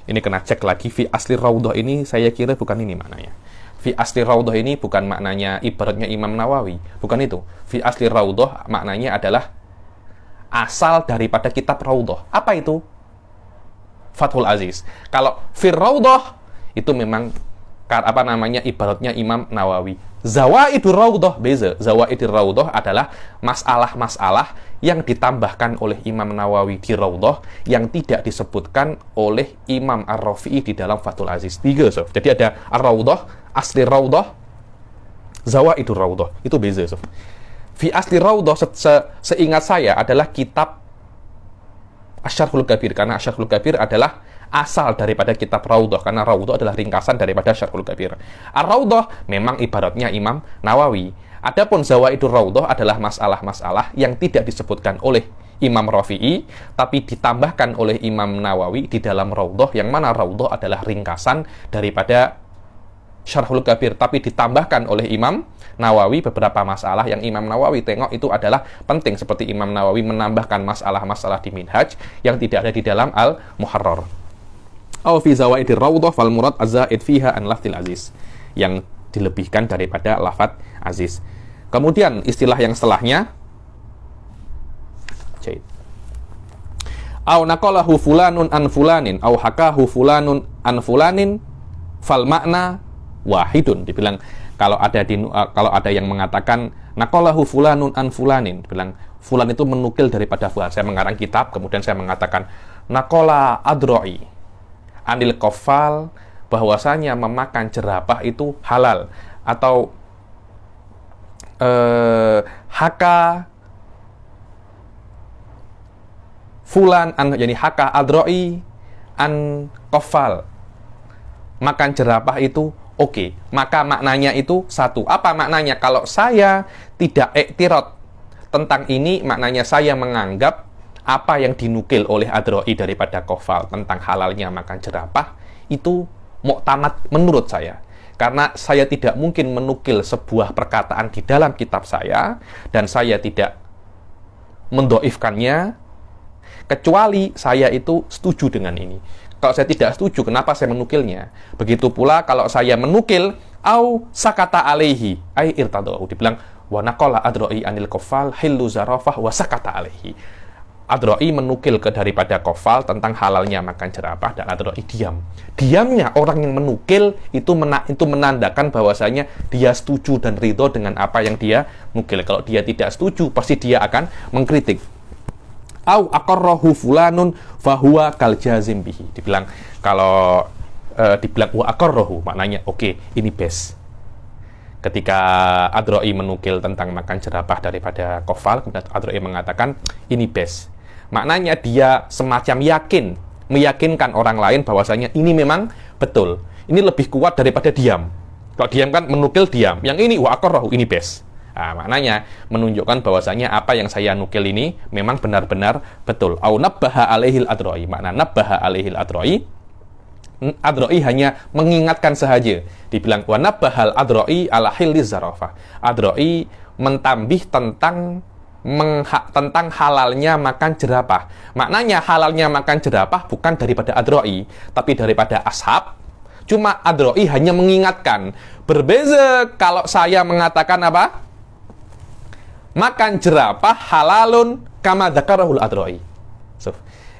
ini kena cek lagi. Fi asli Raudhah ini saya kira bukan ini maknanya. Fi asli Raudhah ini bukan maknanya ibaratnya Imam Nawawi, bukan itu. Fi asli Raudhah maknanya adalah asal daripada kitab Raudhah. Apa itu? Fathul Aziz. Kalau fi Raudhah itu memang ibaratnya Imam Nawawi. Zawaidur Raudhah beza. Zawaidur Raudhah adalah masalah-masalah yang ditambahkan oleh Imam Nawawi di Raudhah yang tidak disebutkan oleh Imam Ar-Rafi'i di dalam Fathul Aziz. Tiga, Sof. Jadi ada Ar-Raudhah, asli Raudhah, Zawaidur Raudhah. Itu beza, Sof. Fi asli Raudhah seingat saya adalah kitab Asy-Syarhul Kabir, karena Asy-Syarhul Kabir adalah asal daripada kitab Raudhah, karena Raudhah adalah ringkasan daripada Syarhul Kabir. Ar-Raudhah memang ibaratnya Imam Nawawi. Adapun Zawaidur Raudhah adalah masalah-masalah yang tidak disebutkan oleh Imam Rafi'i, tapi ditambahkan oleh Imam Nawawi di dalam Raudhah, yang mana Raudhah adalah ringkasan daripada Syarhul Kabir, tapi ditambahkan oleh Imam Nawawi beberapa masalah yang Imam Nawawi tengok itu adalah penting, seperti Imam Nawawi menambahkan masalah-masalah di Minhaj yang tidak ada di dalam Al-Muharrar. Au fi zawaidir Raudhah fal murad az-zaid fiha an lafzil aziz, yang dilebihkan daripada lafaz aziz. Kemudian istilah yang setelahnya au naqalahu fulanun an fulanin au hakahu fulanun an fulanin fal makna wahidun. Dibilang kalau ada yang mengatakan naqalahu fulanun an fulanin, bilang fulan itu menukil daripada fulan. Saya mengarang kitab, kemudian saya mengatakan naqala adro'i anil kofal, bahwasanya memakan jerapah itu halal, atau haka fulan an, yani haka adro'i an kofal, makan jerapah itu oke, maka maknanya itu satu. Apa maknanya? Kalau saya tidak iktirad tentang ini, maknanya saya menganggap apa yang dinukil oleh Adro'i daripada Kofal tentang halalnya makan jerapah itu mu'tamad menurut saya. Karena saya tidak mungkin menukil sebuah perkataan di dalam kitab saya, dan saya tidak mendoifkannya, kecuali saya itu setuju dengan ini. Kalau saya tidak setuju, kenapa saya menukilnya? Begitu pula kalau saya menukil au sakata alaihi ai irtadahu, dibilang Wa naqala Adro'i anil Qofal hillu zarafah wa sakata alaihi. Adro'i menukil daripada Qofal tentang halalnya makan jerapah, dan Adro'i diam. Diamnya orang yang menukil itu menandakan bahwasanya dia setuju dan ridho dengan apa yang dia nukil. Kalau dia tidak setuju, pasti dia akan mengkritik. Au aqarrahu fulanun fahuwa kal jazim bihi. Dibilang kalau dibilang wa aqarrahu, maknanya oke, ini best. Ketika Adro'i menukil tentang makan jerapah daripada Qofal, kemudian Adro'i mengatakan ini best. Maknanya dia semacam meyakinkan orang lain bahwasanya ini memang betul. Ini lebih kuat daripada diam. Kalau diam kan menukil diam. Yang ini wa aqarrahu, ini best. Nah, maknanya menunjukkan bahwasanya apa yang saya nukil ini memang benar-benar betul. Au nabbaha alaihil Adro'i. Makna nabbaha alaihil Adro'i, Adro'i hanya mengingatkan sahaja. Dibilang wa nabbahal Adro'i ala hilliz zarafah. Adro'i mentambih tentang halalnya makan jerapah. Maknanya halalnya makan jerapah bukan daripada Adro'i, tapi daripada ashab. Cuma Adro'i hanya mengingatkan. Berbeza kalau saya mengatakan apa? Makan jerapah halalun kama dzakarahul Adro'i.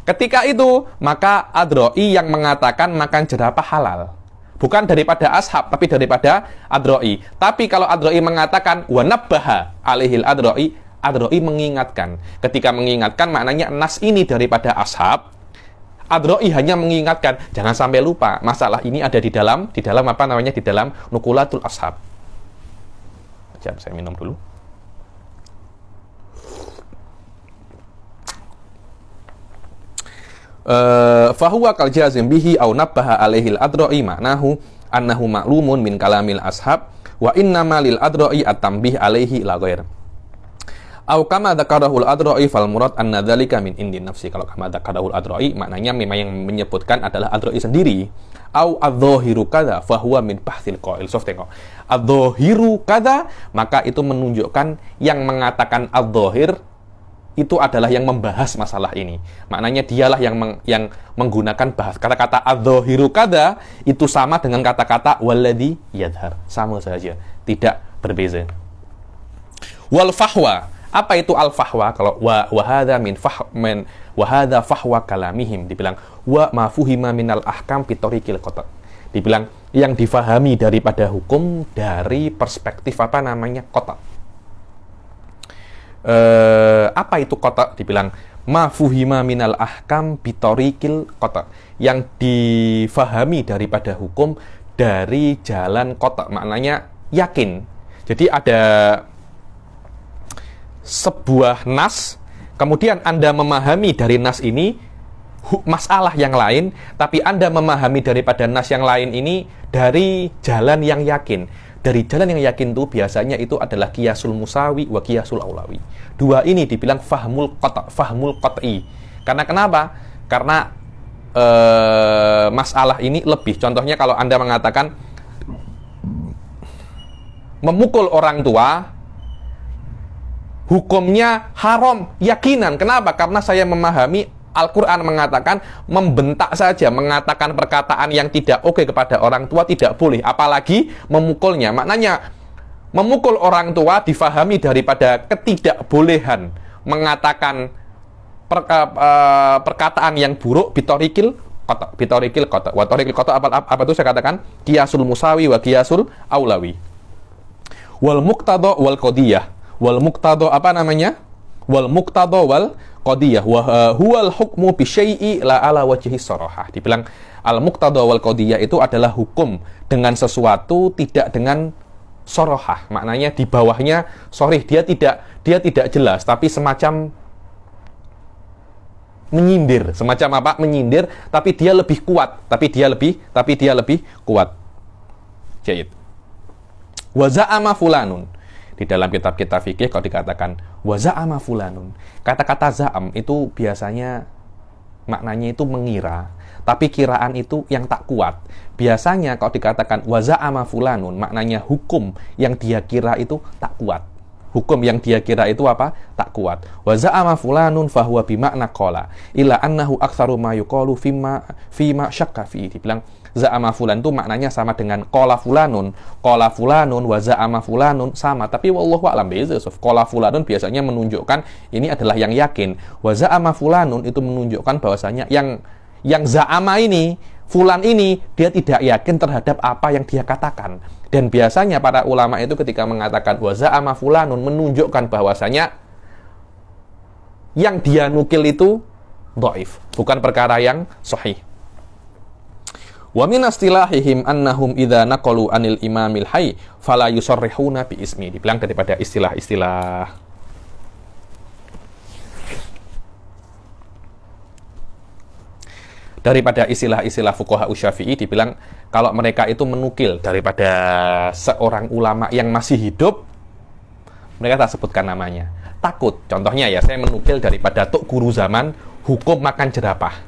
Ketika itu, maka Adro'i yang mengatakan makan jerapah halal. Bukan daripada ashab, tapi daripada Adro'i. Tapi kalau Adro'i mengatakan wa nabbaha alaihil Adro'i, Adro'i mengingatkan. Ketika mengingatkan, maknanya nas ini daripada ashab. Adro'i hanya mengingatkan, jangan sampai lupa, masalah ini ada di dalam apa namanya, di dalam nukulatul ashab. Saya minum dulu. Fahuwa kal jazim bihi au nabbaha alaihil Adro'i, maknahu annahu ma'lumun min kalamil ashab wa innama lil Adro'i at-tambih alaihi la ghair. Au kama dzakarahul Adro'i fal murad anna dzalika min indi nafsi. Kalau kama dzakarahul Adro'i, maknanya memang yang menyebutkan adalah Adro'i sendiri. Au adz-dzahiru kadza fahuwa min bahthil qail. Sof, tengok. Adz-dzahiru kadza, maka itu menunjukkan yang mengatakan adz-dzahir itu adalah yang membahas masalah ini. Maknanya dialah yang menggunakan bahas. Kata-kata adz-dzahiru kadza itu sama dengan kata-kata walladzi yadhhar. Sama saja, tidak berbeza. Wal fahwa, apa itu al fahwa? Kalau wa hadza wa hadza fahwa kalamihim, dibilang wa ma fuhima minal ahkam bi tariqil qata. Dibilang yang difahami daripada hukum dari perspektif apa namanya? Qata. Apa itu qata? Dibilang ma fuhima minal ahkam bi tariqil qata. Yang difahami daripada hukum dari jalan qata. Maknanya yakin. Jadi ada sebuah nas, kemudian Anda memahami dari nas ini masalah yang lain, tapi Anda memahami daripada nas yang lain ini dari jalan yang yakin. Dari jalan yang yakin itu biasanya itu adalah qiyasul musawi wa qiyasul aulawi. Dua ini dibilang fahmul qat'i. Karena kenapa? Karena masalah ini lebih. Contohnya kalau Anda mengatakan memukul orang tua hukumnya haram, yakinan. Kenapa? Karena saya memahami Al-Quran mengatakan membentak saja, mengatakan perkataan yang tidak oke kepada orang tua tidak boleh, apalagi memukulnya. Maknanya memukul orang tua difahami daripada ketidakbolehan mengatakan perkataan yang buruk bitorikil qata. Wa torikil qata apa itu saya katakan? Qiyasul musawi wa qiyasul aulawi. Wal muqtada wal qadiyah. Wal muqtada apa namanya? Wal muqtada wal qadiyah wa huwal hukmu bi syai'i la ala wajhi sarahah. Dibilang al muqtada wal qadiyah itu adalah hukum dengan sesuatu tidak dengan sarahah. Maknanya di bawahnya sharih, dia tidak jelas tapi semacam menyindir, semacam apa? Menyindir tapi dia lebih kuat, tapi dia lebih kuat. Jayid. Wa za'ama fulanun. Di dalam kitab-kitab fikih kalau dikatakan wa za'ama fulanun, kata-kata za'am itu biasanya maknanya itu mengira, tapi kiraan itu yang tak kuat. Biasanya kalau dikatakan wa za'ama fulanun, maknanya hukum yang dia kira itu tak kuat. Hukum yang dia kira itu apa? Tak kuat. Wa za'ama fulanun fahuwa bimakna qala illa annahu aktsaru ma yuqalu fima syakka fi. Dibilang za'ama fulan itu maknanya sama dengan qala fulanun wa za'ama fulanun sama, tapi wallahu a'lam beza. Qala fulanun biasanya menunjukkan ini adalah yang yakin, wa za'ama fulanun itu menunjukkan bahwasanya yang za'ama ini, fulan ini, dia tidak yakin terhadap apa yang dia katakan. Dan biasanya para ulama itu ketika mengatakan wa za'ama fulanun menunjukkan bahwasanya yang dia nukil itu dhaif, bukan perkara yang sahih. Wa min istilahihim annahum idza naqalu anil imamil hayy fala yusarrihuna bi ismi. Dibilang daripada istilah-istilah fuqaha Syafi'i, dibilang kalau mereka itu menukil daripada seorang ulama yang masih hidup, mereka tak sebutkan namanya. Takut, contohnya ya, saya menukil daripada tuk guru zaman hukum makan jerapah.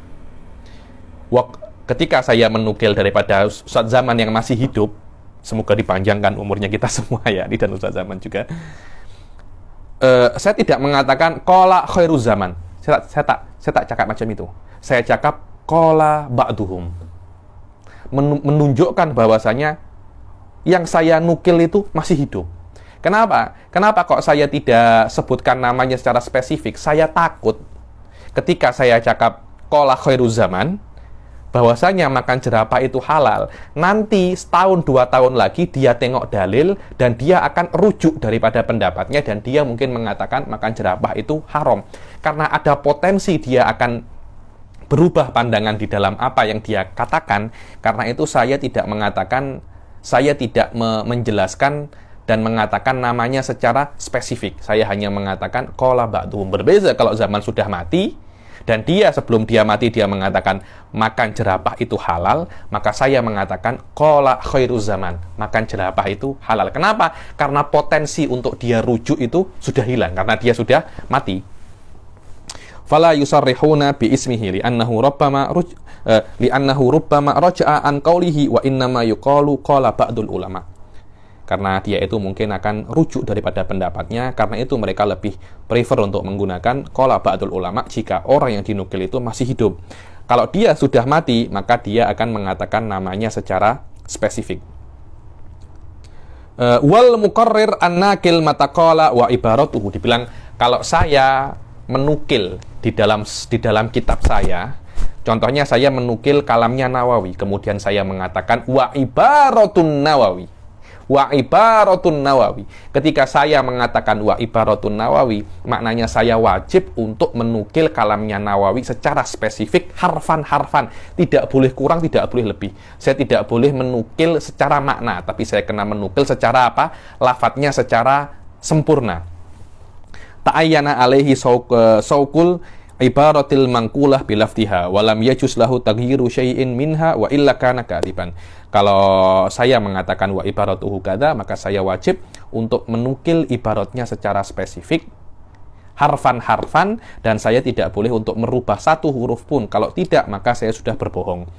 Ketika saya menukil daripada Ustadz zaman yang masih hidup, semoga dipanjangkan umurnya kita semua ya, dan Ustadz zaman juga, saya tidak mengatakan qala khairuz zaman. Saya tak cakap macam itu. Saya cakap qala ba'duhum, menunjukkan bahwasanya yang saya nukil itu masih hidup. Kenapa? Kenapa kok saya tidak sebutkan namanya secara spesifik? Saya takut ketika saya cakap qala khairuz zaman, bahwasanya makan jerapah itu halal, nanti setahun 2 tahun lagi dia tengok dalil dan dia akan rujuk daripada pendapatnya, dan dia mungkin mengatakan makan jerapah itu haram. Karena ada potensi dia akan berubah pandangan di dalam apa yang dia katakan. Karena itu saya tidak mengatakan, saya tidak menjelaskan dan mengatakan namanya secara spesifik. Saya hanya mengatakan qala ba'duhum. Berbeza kalau zaman sudah mati dan dia sebelum dia mati dia mengatakan makan jerapah itu halal, maka saya mengatakan qala khairuz zaman, makan jerapah itu halal. Kenapa? Karena potensi untuk dia rujuk itu sudah hilang karena dia sudah mati. Fala yusarrihuna bi ismihi li'annahu rubbama raja'a an qawlihi wa innama yuqalu qala ba'dul ulama. Karena dia itu mungkin akan rujuk daripada pendapatnya, karena itu mereka lebih prefer untuk menggunakan qala ba'dul ulama jika orang yang dinukil itu masih hidup. Kalau dia sudah mati, maka dia akan mengatakan namanya secara spesifik. Wal muqarrir an-nakil mataqala wa ibaratuhu. Dibilang kalau saya menukil di dalam kitab saya, contohnya saya menukil kalamnya Nawawi, kemudian saya mengatakan wa ibaratun Nawawi. Ketika saya mengatakan wa ibaratun Nawawi, maknanya saya wajib untuk menukil kalamnya Nawawi secara spesifik, harfan, tidak boleh kurang, tidak boleh lebih. Saya tidak boleh menukil secara makna, tapi saya kena menukil secara apa? Lafadznya secara sempurna. Ta'ayyana alaihi saukul ibaratil mangkulah bilaftiha walam yajuz lahu taghyiru syai'in minha wa illa kana kadiban. Kalau saya mengatakan wa ibaratuhu kada, maka saya wajib untuk menukil ibaratnya secara spesifik, harfan, dan saya tidak boleh untuk merubah satu huruf pun. Kalau tidak, maka saya sudah berbohong.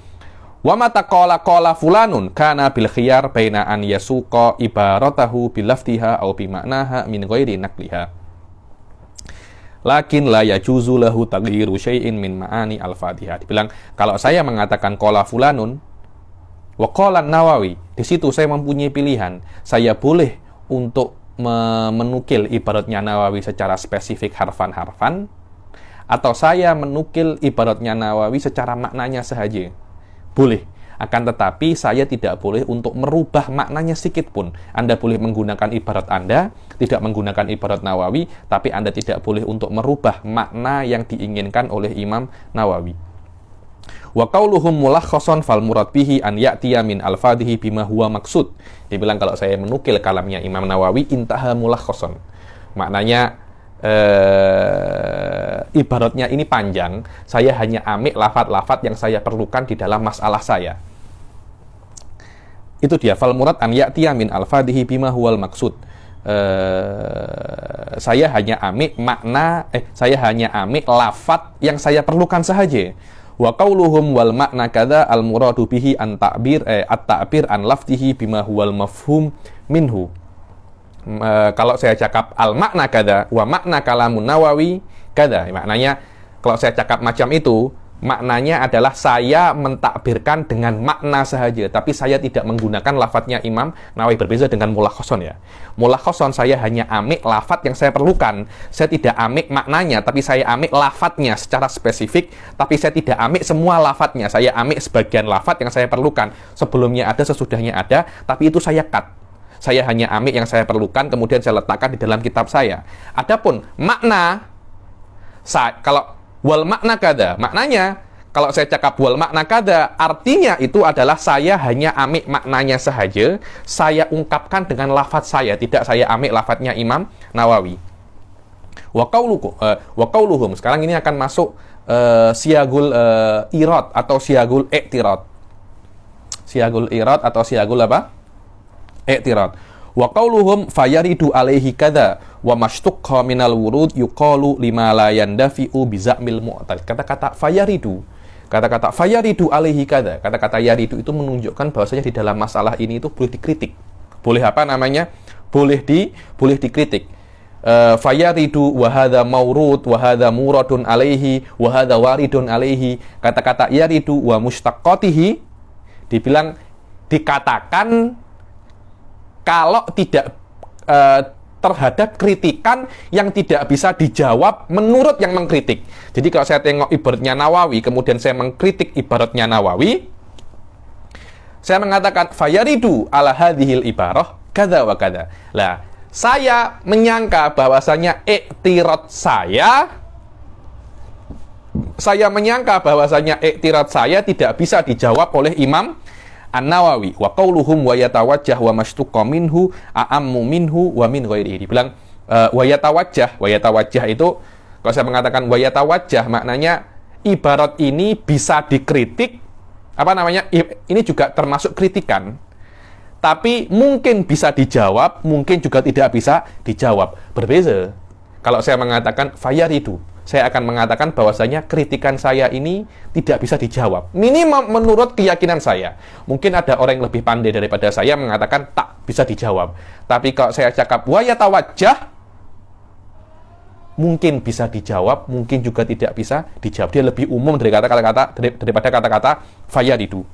Wa mata qala fulanun kana bil khiyar baina an yasuqa ibaratahu bilaftiha aw bi ma'naha min ghairi naqliha. Lakin la yajuzu lahu taghyiru syai'in min ma'ani al-Fatihah. Dibilang kalau saya mengatakan qala fulanun wa qala Nawawi, di situ saya mempunyai pilihan. Saya boleh untuk menukil ibaratnya Nawawi secara spesifik harfan, atau saya menukil ibaratnya Nawawi secara maknanya sahaja. Boleh. Akan tetapi saya tidak boleh untuk merubah maknanya sedikit pun. Anda boleh menggunakan ibarat Anda, tidak menggunakan ibarat Nawawi, tapi Anda tidak boleh untuk merubah makna yang diinginkan oleh Imam Nawawi. Wa qauluhum mulakhasan fal murad bihi an ya'tiya min alfadhihi bima huwa maksud. Dibilang kalau saya menukil kalamnya Imam Nawawi intaha mulakhasan. Maknanya ibaratnya ini panjang, saya hanya ambil lafaz-lafaz yang saya perlukan di dalam masalah saya. Itu dia fal murad an ya'tiya min alfadhihi bima huwal maksud. Saya hanya ambil saya hanya ambil lafaz yang saya perlukan sahaja. Wa qauluhum wal makna kadza al muradu bihi an ta'bir at-ta'bir an lafzihi bima huwal mafhum minhu. Kalau saya cakap al makna kadza wa makna kalamun Nawawi kadza, maknanya kalau saya cakap macam itu, maknanya adalah saya mentakbirkan dengan makna sahaja, tapi saya tidak menggunakan lafadznya Imam Nawawi. Berbeza dengan mulakhoson ya. Mulakhoson saya hanya amik lafadz yang saya perlukan. Saya tidak amik maknanya, tapi saya amik lafadznya secara spesifik, tapi saya tidak amik semua lafadznya. Saya amik sebagian lafadz yang saya perlukan. Sebelumnya ada, sesudahnya ada, tapi itu saya cut. Saya hanya amik yang saya perlukan, kemudian saya letakkan di dalam kitab saya. Adapun makna, kalau wal makna kada, maknanya kalau saya cakap wal makna kada, artinya itu adalah saya hanya amik maknanya sahaja, saya ungkapkan dengan lafadz saya, tidak saya amik lafadznya Imam Nawawi. Wa qauluhum, sekarang ini akan masuk siagul irad atau siagul i'tirad. Siagul irad atau siagul apa? I'tirad. Wa qauluhum fayaridu alaihi kada wa mashtuqqa minal wurud yuqalu lima la yandafi'u bizamil mu'tal. Kata-kata fayaridu, kata-kata fayaridu alaihi kada, kata-kata yaridu itu menunjukkan bahwasanya di dalam masalah ini itu boleh dikritik. Boleh apa namanya? Boleh dikritik. Fayaridu wa hadza maurud wa hadza muradun alaihi wa hadza waridun alaihi. Kata-kata yaridu wa mustaqqatihi dibilang dikatakan kalau tidak terhadap kritikan yang tidak bisa dijawab menurut yang mengkritik. Jadi kalau saya tengok ibaratnya Nawawi, kemudian saya mengkritik ibaratnya Nawawi, saya mengatakan fayaridu ala hadhil ibarah kada wa kada. Lah, saya menyangka bahwasanya i'tirad saya tidak bisa dijawab oleh Imam An-Nawawi. Wa qauluhum wa yatawajjah wa mashtuqqa minhu a'ammu minhu wa min ghairihi. Dibilang wa yatawajjah itu, kalau saya mengatakan wa yatawajjah, maknanya ibarat ini bisa dikritik, apa namanya? Ini juga termasuk kritikan. Tapi mungkin bisa dijawab, mungkin juga tidak bisa dijawab. Berbeza. Kalau saya mengatakan fayaridu, saya akan mengatakan bahwasanya kritikan saya ini tidak bisa dijawab. Minimal menurut keyakinan saya. Mungkin ada orang yang lebih pandai daripada saya mengatakan tak bisa dijawab. Tapi kalau saya cakap wa yatawajjah, mungkin bisa dijawab, mungkin juga tidak bisa dijawab. Dia lebih umum daripada kata-kata fayaridu.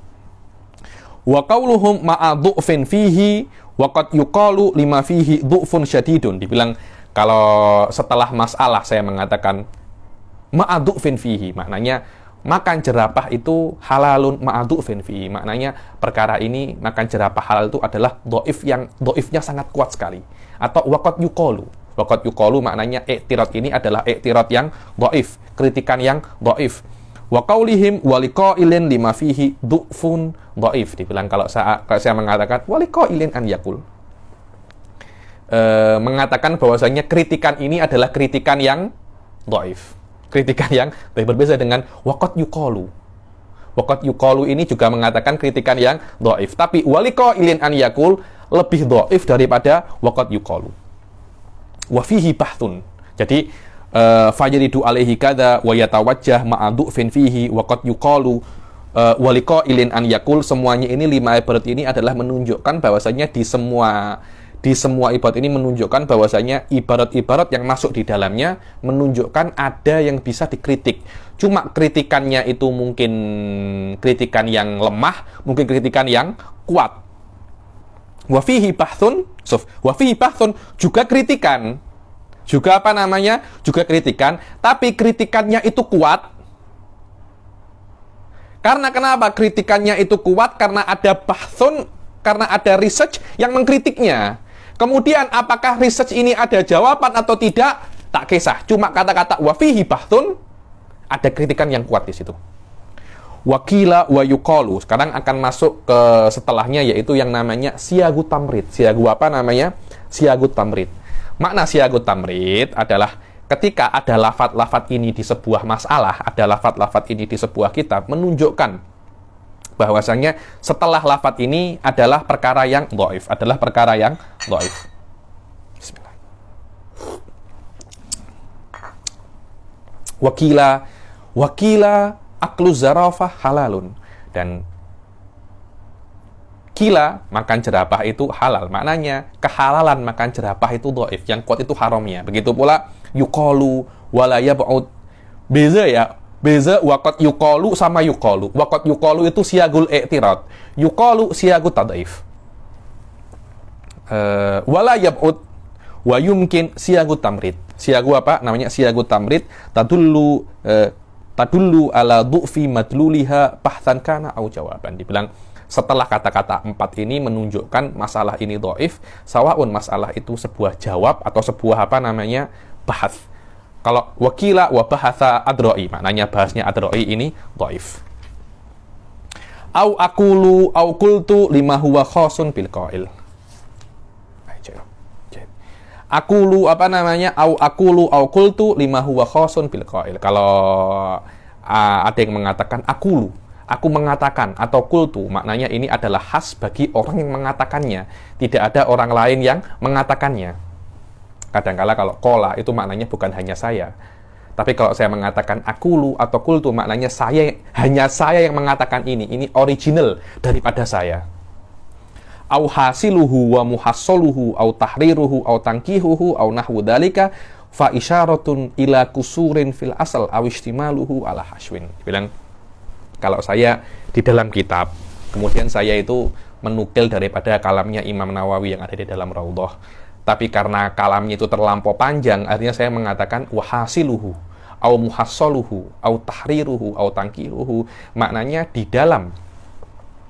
Wa qauluhum ma'a du'fin fihi wa qad yuqalu lima fihi du'fun syadidun. Dibilang kalau setelah masalah saya mengatakan ma'adu'fin fihi, maknanya makan jerapah itu halalun ma'adu'fin fihi, maknanya perkara ini makan jerapah halal itu adalah do'ifnya sangat kuat sekali. Atau waqad yuqalu maknanya i'tirad ini adalah i'tirad yang do'if, kritikan yang do'if. Wa qaulihim waliqailin lima fihi du'fun do'if. Dibilang kalau saya mengatakan waliqailin an yakul, mengatakan bahwasanya kritikan ini adalah kritikan yang do'if. Kritikan yang berbeza dengan waqad yuqalu. Waqad yuqalu ini juga mengatakan kritikan yang do'if. Tapi waliqailin an yakul lebih do'if daripada waqad yuqalu. Wa fihi bahthun. Jadi fajridu alaihi kada wa yatawajjah ma'adu'fin fihi waqad yuqalu waliqailin an yakul. Semuanya ini, 5 ibarat ini adalah menunjukkan bahwasanya di semua ibarat ini menunjukkan bahwasanya ibarat-ibarat yang masuk di dalamnya menunjukkan ada yang bisa dikritik. Cuma kritikannya itu mungkin kritikan yang lemah, mungkin kritikan yang kuat. Wa fihi bahthun, juga kritikan. Juga apa namanya? Juga kritikan, tapi kritikannya itu kuat. Karena kenapa kritikannya itu kuat? Karena ada bahthun, karena ada research yang mengkritiknya. Kemudian apakah research ini ada jawaban atau tidak? Tak kisah. Cuma kata-kata wa fihi bahthun, ada kritikan yang kuat di situ. Wakila wa yuqalu. Sekarang akan masuk ke setelahnya, yaitu yang namanya siagu tamrid. Siagu apa namanya? Siagu tamrid. Makna siagu tamrid adalah ketika ada lafadz-lafadz ini di sebuah masalah, ada lafadz-lafadz ini di sebuah kitab, menunjukkan bahwasanya setelah lafadz ini adalah perkara yang dhaif, Bismillah. Wakila aklu zarafah halalun. Dan kila, makan jerapah itu halal. Maknanya kehalalan makan jerapah itu dhaif, yang kuat itu haramnya. Begitu pula yuqalu wala yab'ud. Beza Beza waqad yuqalu sama yuqalu. Waqad yuqalu itu siagul i'tirad. Yuqalu siagut tad'if. Wala yab'ud wa yumkin siagut tamrid. Siagu apa? Namanya siagut tamrid. Tadullu ala du'fi madluliha bahthan kana au jawaban. Dibilang setelah kata-kata 4 ini menunjukkan masalah ini dhaif, sawaun masalah itu sebuah jawab atau sebuah apa namanya bahas. Kalau wakila wa bahatha adro'i, maknanya bahasnya adro'i ini dhaif. Au aqulu au qultu lima huwa khosun bil qail. Aqulu apa namanya? Au aqulu au qultu lima huwa khosun bil qail. Kalau ada yang mengatakan aqulu, aku mengatakan, atau qultu, maknanya ini adalah khas bagi orang yang mengatakannya. Tidak ada orang lain yang mengatakannya. Kadangkala kalau kola itu maknanya bukan hanya saya. Tapi kalau saya mengatakan akulu atau kultu, maknanya hanya saya yang mengatakan ini. Ini original daripada saya. Au hasiluhu wa muhassoluhu au tahriruhu au tangkihuhu au nahwu dalika fa isyaratun ila kusurin fil asal au istimaluhu ala hashwin. Bilang, kalau saya di dalam kitab, kemudian saya itu menukil daripada kalamnya Imam Nawawi yang ada di dalam Raudhah. Tapi karena kalamnya itu terlampau panjang, artinya saya mengatakan wahasiluhu, au muhassoluhu, au tahriruhu, au tangkihuhu. Maknanya di dalam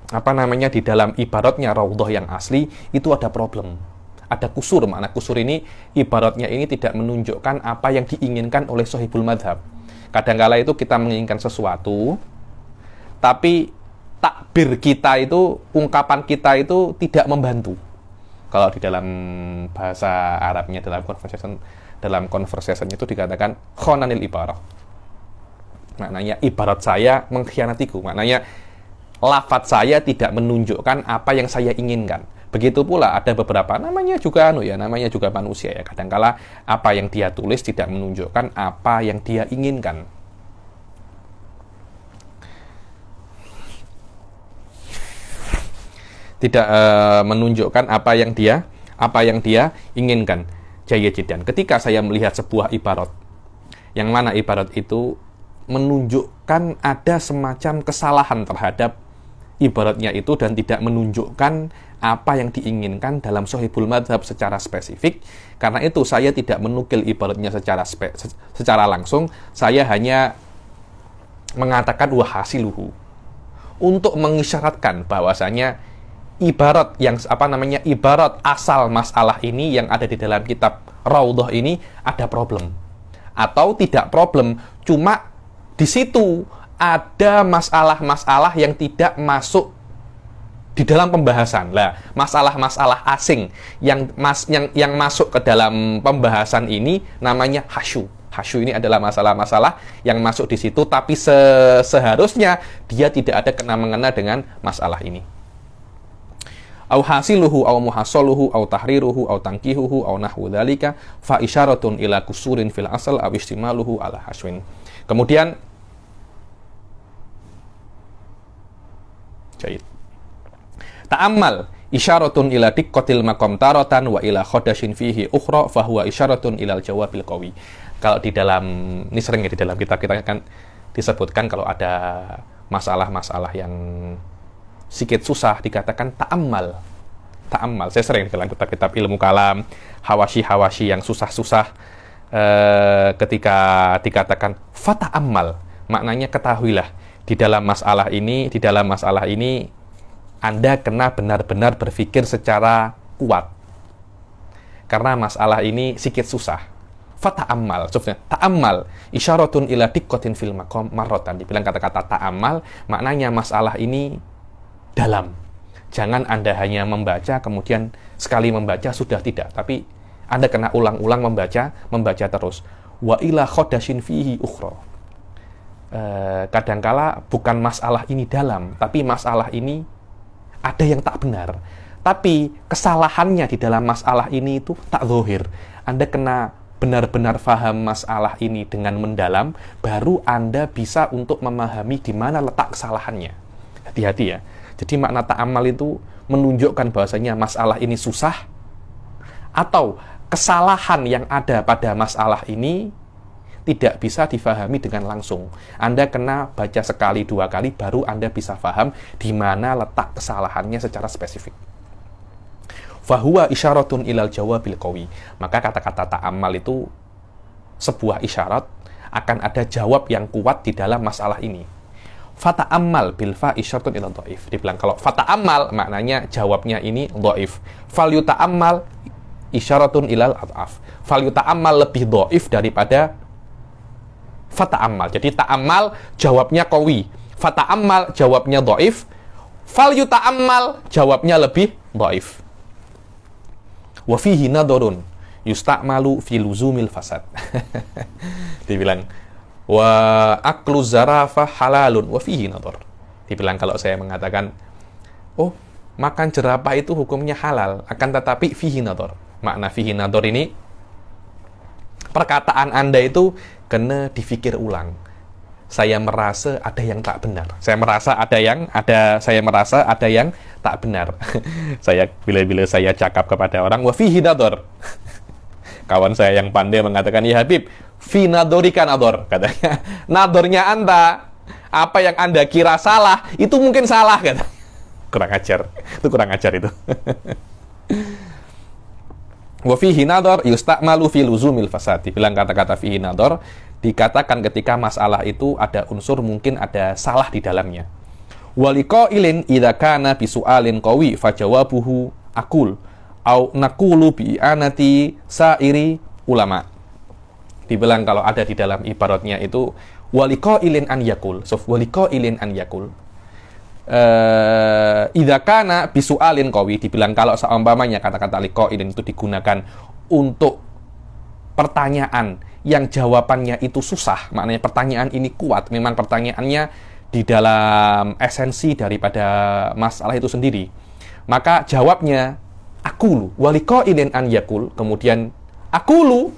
di dalam ibaratnya Raudhah yang asli itu ada problem. Ada kusur. Makna kusur ini ibaratnya ini tidak menunjukkan apa yang diinginkan oleh sahibul madhab. Kadangkala itu kita menginginkan sesuatu, tapi takbir kita itu, ungkapan kita itu tidak membantu. Kalau di dalam bahasa Arabnya, dalam conversation itu dikatakan khonanil ibarat. Maknanya ibarat saya mengkhianatiku. Maknanya lafadz saya tidak menunjukkan apa yang saya inginkan. Begitu pula ada beberapa, namanya juga manusia ya. Kadangkala apa yang dia tulis tidak menunjukkan apa yang dia inginkan. Tidak menunjukkan apa yang dia inginkan. Jaya jidan. Ketika saya melihat sebuah ibarat, yang mana ibarat itu menunjukkan ada semacam kesalahan terhadap ibaratnya itu dan tidak menunjukkan apa yang diinginkan dalam sahibul madhab secara spesifik, karena itu saya tidak menukil ibaratnya secara langsung. Saya hanya mengatakan wahasiluhu untuk mengisyaratkan bahwasanya ibarat yang ibarat asal masalah ini yang ada di dalam kitab Raudhah ini ada problem atau tidak problem, cuma di situ ada masalah-masalah yang tidak masuk di dalam pembahasan. Lah, masalah-masalah asing yang masuk ke dalam pembahasan ini namanya hasyu. Hasyu ini adalah masalah-masalah yang masuk di situ, tapi seharusnya dia tidak ada kena-mengena dengan masalah ini. Au hasiluhu au muhassoluhu au tahriruhu au tangkihuhu au nahwu dzalika fa isyaratun ila kusurin fil asal aw istimaluhu ala haswin. Kemudian jahit. Ta'ammal isyaratun ila diqqatil maqam taratan wa ila khadashin fihi ukhra fa huwa isyaratun ila al-jawabil qawi. Kalau di dalam, ini sering ya di dalam kita kan disebutkan kalau ada masalah-masalah yang sedikit susah dikatakan ta'ammal. Ta'ammal. Saya sering dalam kitab-kitab ilmu kalam, hawashi yang susah-susah, ketika dikatakan fata'ammal, maknanya ketahuilah di dalam masalah ini Anda kena benar-benar berpikir secara kuat. Karena masalah ini sedikit susah. Fata'ammal, maksudnya ta'ammal isyaratun ila diqqatin fil maqam marratan. Dibilang kata-kata ta'ammal, maknanya masalah ini dalam. Jangan Anda hanya membaca, kemudian sekali membaca sudah tidak. Tapi Anda kena ulang-ulang membaca terus. Wa ila khadashin fihi ukhra. Kadangkala bukan masalah ini dalam, tapi masalah ini ada yang tak benar. Tapi kesalahannya di dalam masalah ini itu tak zahir. Anda kena benar-benar faham masalah ini dengan mendalam, baru Anda bisa untuk memahami di mana letak kesalahannya. Hati-hati ya. Jadi makna ta'amal itu menunjukkan bahwasanya masalah ini susah, atau kesalahan yang ada pada masalah ini tidak bisa difahami dengan langsung. Anda kena baca sekali, dua kali, baru Anda bisa paham di mana letak kesalahannya secara spesifik. Fahuwa isyaratun ilal jawabil qawi. Maka kata-kata ta'ammal itu sebuah isyarat akan ada jawab yang kuat di dalam masalah ini. Fata'ammal bil fa isyaratun ilal dhaif. Dibilang kalau fata'ammal maknanya jawabnya ini dhaif. Fal yuta'ammal isyaratun ilal ad'af. Fal yuta'ammal lebih dhaif daripada fata'ammal. Jadi ta'ammal jawabnya qawi. Fata'ammal jawabnya dhaif. Fal yuta'ammal jawabnya lebih dhaif. Wa fihi nadharun yusta'malu fi luzumil fasad. Dibilang wa aklu zarafa halalun wa fihi nadhar. Dibilang kalau saya mengatakan oh, makan jerapah itu hukumnya halal, akan tetapi fihi nadhar. Makna fihi nadhar ini perkataan Anda itu kena difikir ulang. Saya merasa ada yang tak benar. Saya merasa ada yang tak benar. Saya bila-bila saya cakap kepada orang wa fihi nadhar. Kawan saya yang pandai mengatakan, "Ya Habib, fi nadhorika nadhar," katanya. Nadhornya Anda, apa yang Anda kira salah, itu mungkin salah, katanya. Kurang ajar. Itu kurang ajar itu. Wa fihi nadhar yusta'malu fi luzumil fasad. Dibilang kata-kata fihi nadhar dikatakan ketika masalah itu ada unsur mungkin ada salah di dalamnya. Waliqailin idza kana bi su'alin qawi fajawabuhu aqul au naqulu bi anati sa'iri ulama. Dibilang kalau ada di dalam ibaratnya itu waliqailin an yaqul. So waliqailin an yaqul. Idza kana bi su'alin qawi, dibilang kalau seumpamanya kata-kata liqailin itu digunakan untuk pertanyaan yang jawabannya itu susah, maknanya pertanyaan ini kuat, memang pertanyaannya di dalam esensi daripada masalah itu sendiri, maka jawabnya akulu, waliqailin an yakul, kemudian akulu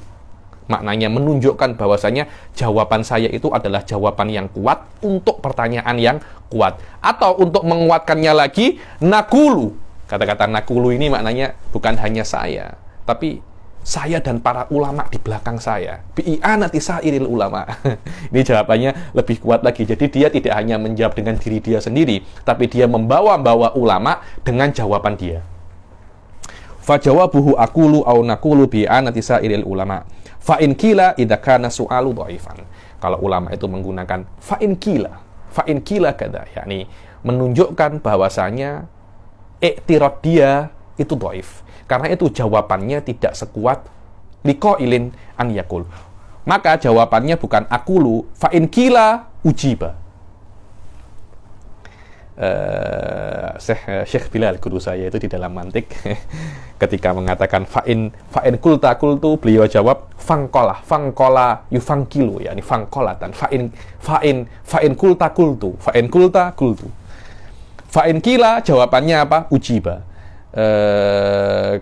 maknanya menunjukkan bahwasanya jawaban saya itu adalah jawaban yang kuat untuk pertanyaan yang kuat, atau untuk menguatkannya lagi nakulu. Kata-kata nakulu ini maknanya bukan hanya saya, tapi saya dan para ulama di belakang saya. Bi'anati sa'iril ulama. Ini jawabannya lebih kuat lagi. Jadi dia tidak hanya menjawab dengan diri dia sendiri, tapi dia membawa-bawa ulama dengan jawaban dia. Fajawabuhu aqulu au naqulu bi'anati sa'iril ulama. Fa in qila idza kana su'alu dhaifan. Kalau ulama itu menggunakan fa in qila kada, yakni menunjukkan bahwasanya i'tirad dia itu dhaif. Karena itu jawabannya tidak sekuat liqailin an yakul. Maka jawabannya bukan akulu, fa in qila ujiba. Syekh Bilal, guru saya itu di dalam mantik, ketika mengatakan fa in kultu, beliau jawab fangkola yufangkilu, yakni fangkolatan. Fa in kulta kultu. Fa in qila jawabannya apa? Ujiba.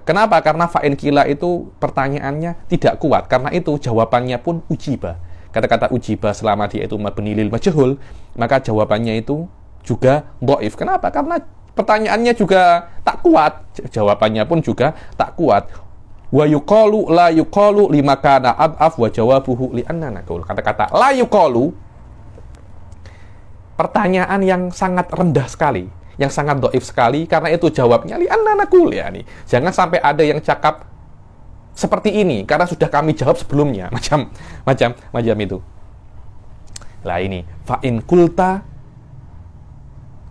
Kenapa? Karena fa'in kila itu pertanyaannya tidak kuat. Karena itu jawabannya pun ujiba. Kata-kata ujiba selama dia itu mabni lil majhul, maka jawabannya itu juga dhaif. Kenapa? Karena pertanyaannya juga tak kuat. Jawabannya pun juga tak kuat. Wa yuqalu la yuqalu lima kana ad'af wa jawabuhu li anna naqul. Kata-kata la yuqalu, pertanyaan yang sangat rendah sekali, yang sangat dhaif sekali, karena itu jawabnya li anna naqul, ya nih. Jangan sampai ada yang cakap seperti ini karena sudah kami jawab sebelumnya, macam itu. Lah ini fa in kulta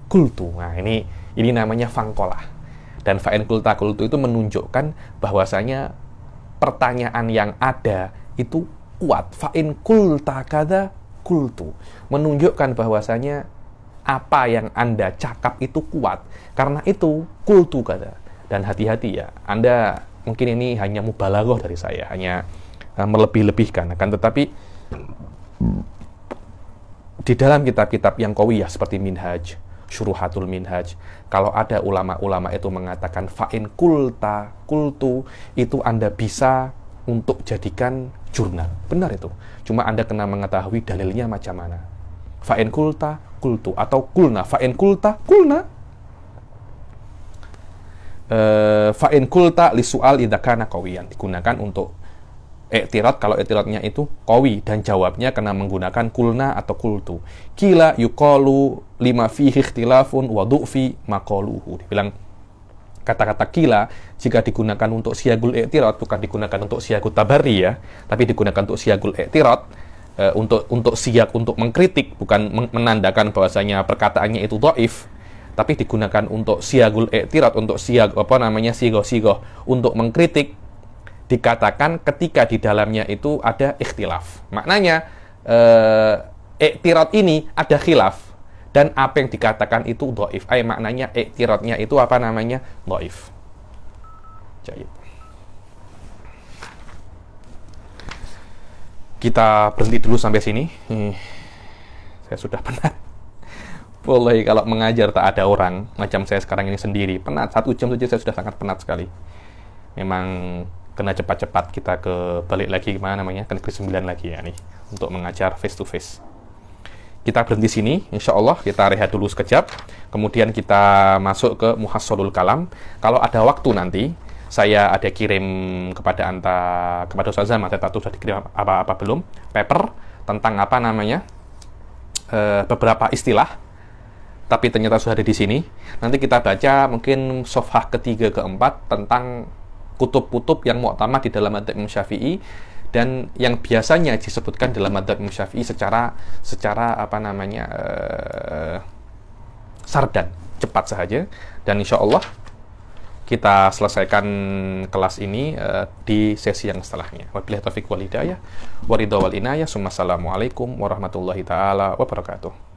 kultu. Nah, ini namanya fangkolah. Dan fa in kulta kultu itu menunjukkan bahwasanya pertanyaan yang ada itu kuat. Fa in kulta kada kultu, menunjukkan bahwasanya apa yang Anda cakap itu kuat. Karena itu kultu kata. Dan hati-hati ya, Anda mungkin ini hanya mubalaghah dari saya, hanya melebih-lebihkan. Akan tetapi di dalam kitab-kitab yang qawiyah seperti Minhaj, Syuruhatul Minhaj, kalau ada ulama-ulama itu mengatakan fa'in kulta kultu, itu Anda bisa untuk jadikan jurnal. Benar itu. Cuma Anda kena mengetahui dalilnya macam mana. Fa'in kulta kultu atau kulna. Fa'in kulta kulna. Fa'in kulta li su'al idza kana qawiyan, digunakan untuk i'tirad kalau i'tiradnya itu qawi, dan jawabnya kena menggunakan kulna atau kultu. Kila yuqalu lima fihi ikhtilafun wa du'fi maqaluhu. Dibilang kata-kata kila jika digunakan untuk siyagul i'tirad bukan digunakan untuk siyagul tabarri ya, tapi digunakan untuk siyagul i'tirad, untuk siyak untuk mengkritik, bukan menandakan bahwasanya perkataannya itu dhaif, tapi digunakan untuk siyagul i'tirad, untuk siyag sigoh-sigoh untuk mengkritik, dikatakan ketika di dalamnya itu ada ikhtilaf. Maknanya i'tirad ini ada khilaf, dan apa yang dikatakan itu dhaif. Maknanya i'tiradnya itu dhaif. Jayid. Kita berhenti dulu sampai sini. Saya sudah penat. Boleh kalau mengajar tak ada orang, macam saya sekarang ini sendiri, penat. 1 jam saja saya sudah sangat penat sekali. Memang kena cepat-cepat kita balik lagi ke negeri 9 lagi ya nih, untuk mengajar face to face. Kita berhenti sini, insya Allah kita rehat dulu sekejap, kemudian kita masuk ke Muhassolul Kalam. Kalau ada waktu nanti, saya ada kirim kepada Ustaz Zaman, saya tahu sudah dikirim apa belum, paper tentang beberapa istilah, tapi ternyata sudah ada di sini. Nanti kita baca mungkin safhah ketiga keempat tentang kutub-kutub yang mu'tamad di dalam madzhab Imam Syafi'i, dan yang biasanya disebutkan dalam madzhab Imam Syafi'i secara sardan, cepat saja. Dan insya Allah kita selesaikan kelas ini di sesi yang setelahnya. Wabillahi taufiq wal hidayah, waridha wal inayah. Assalamualaikum warahmatullahi taala wabarakatuh.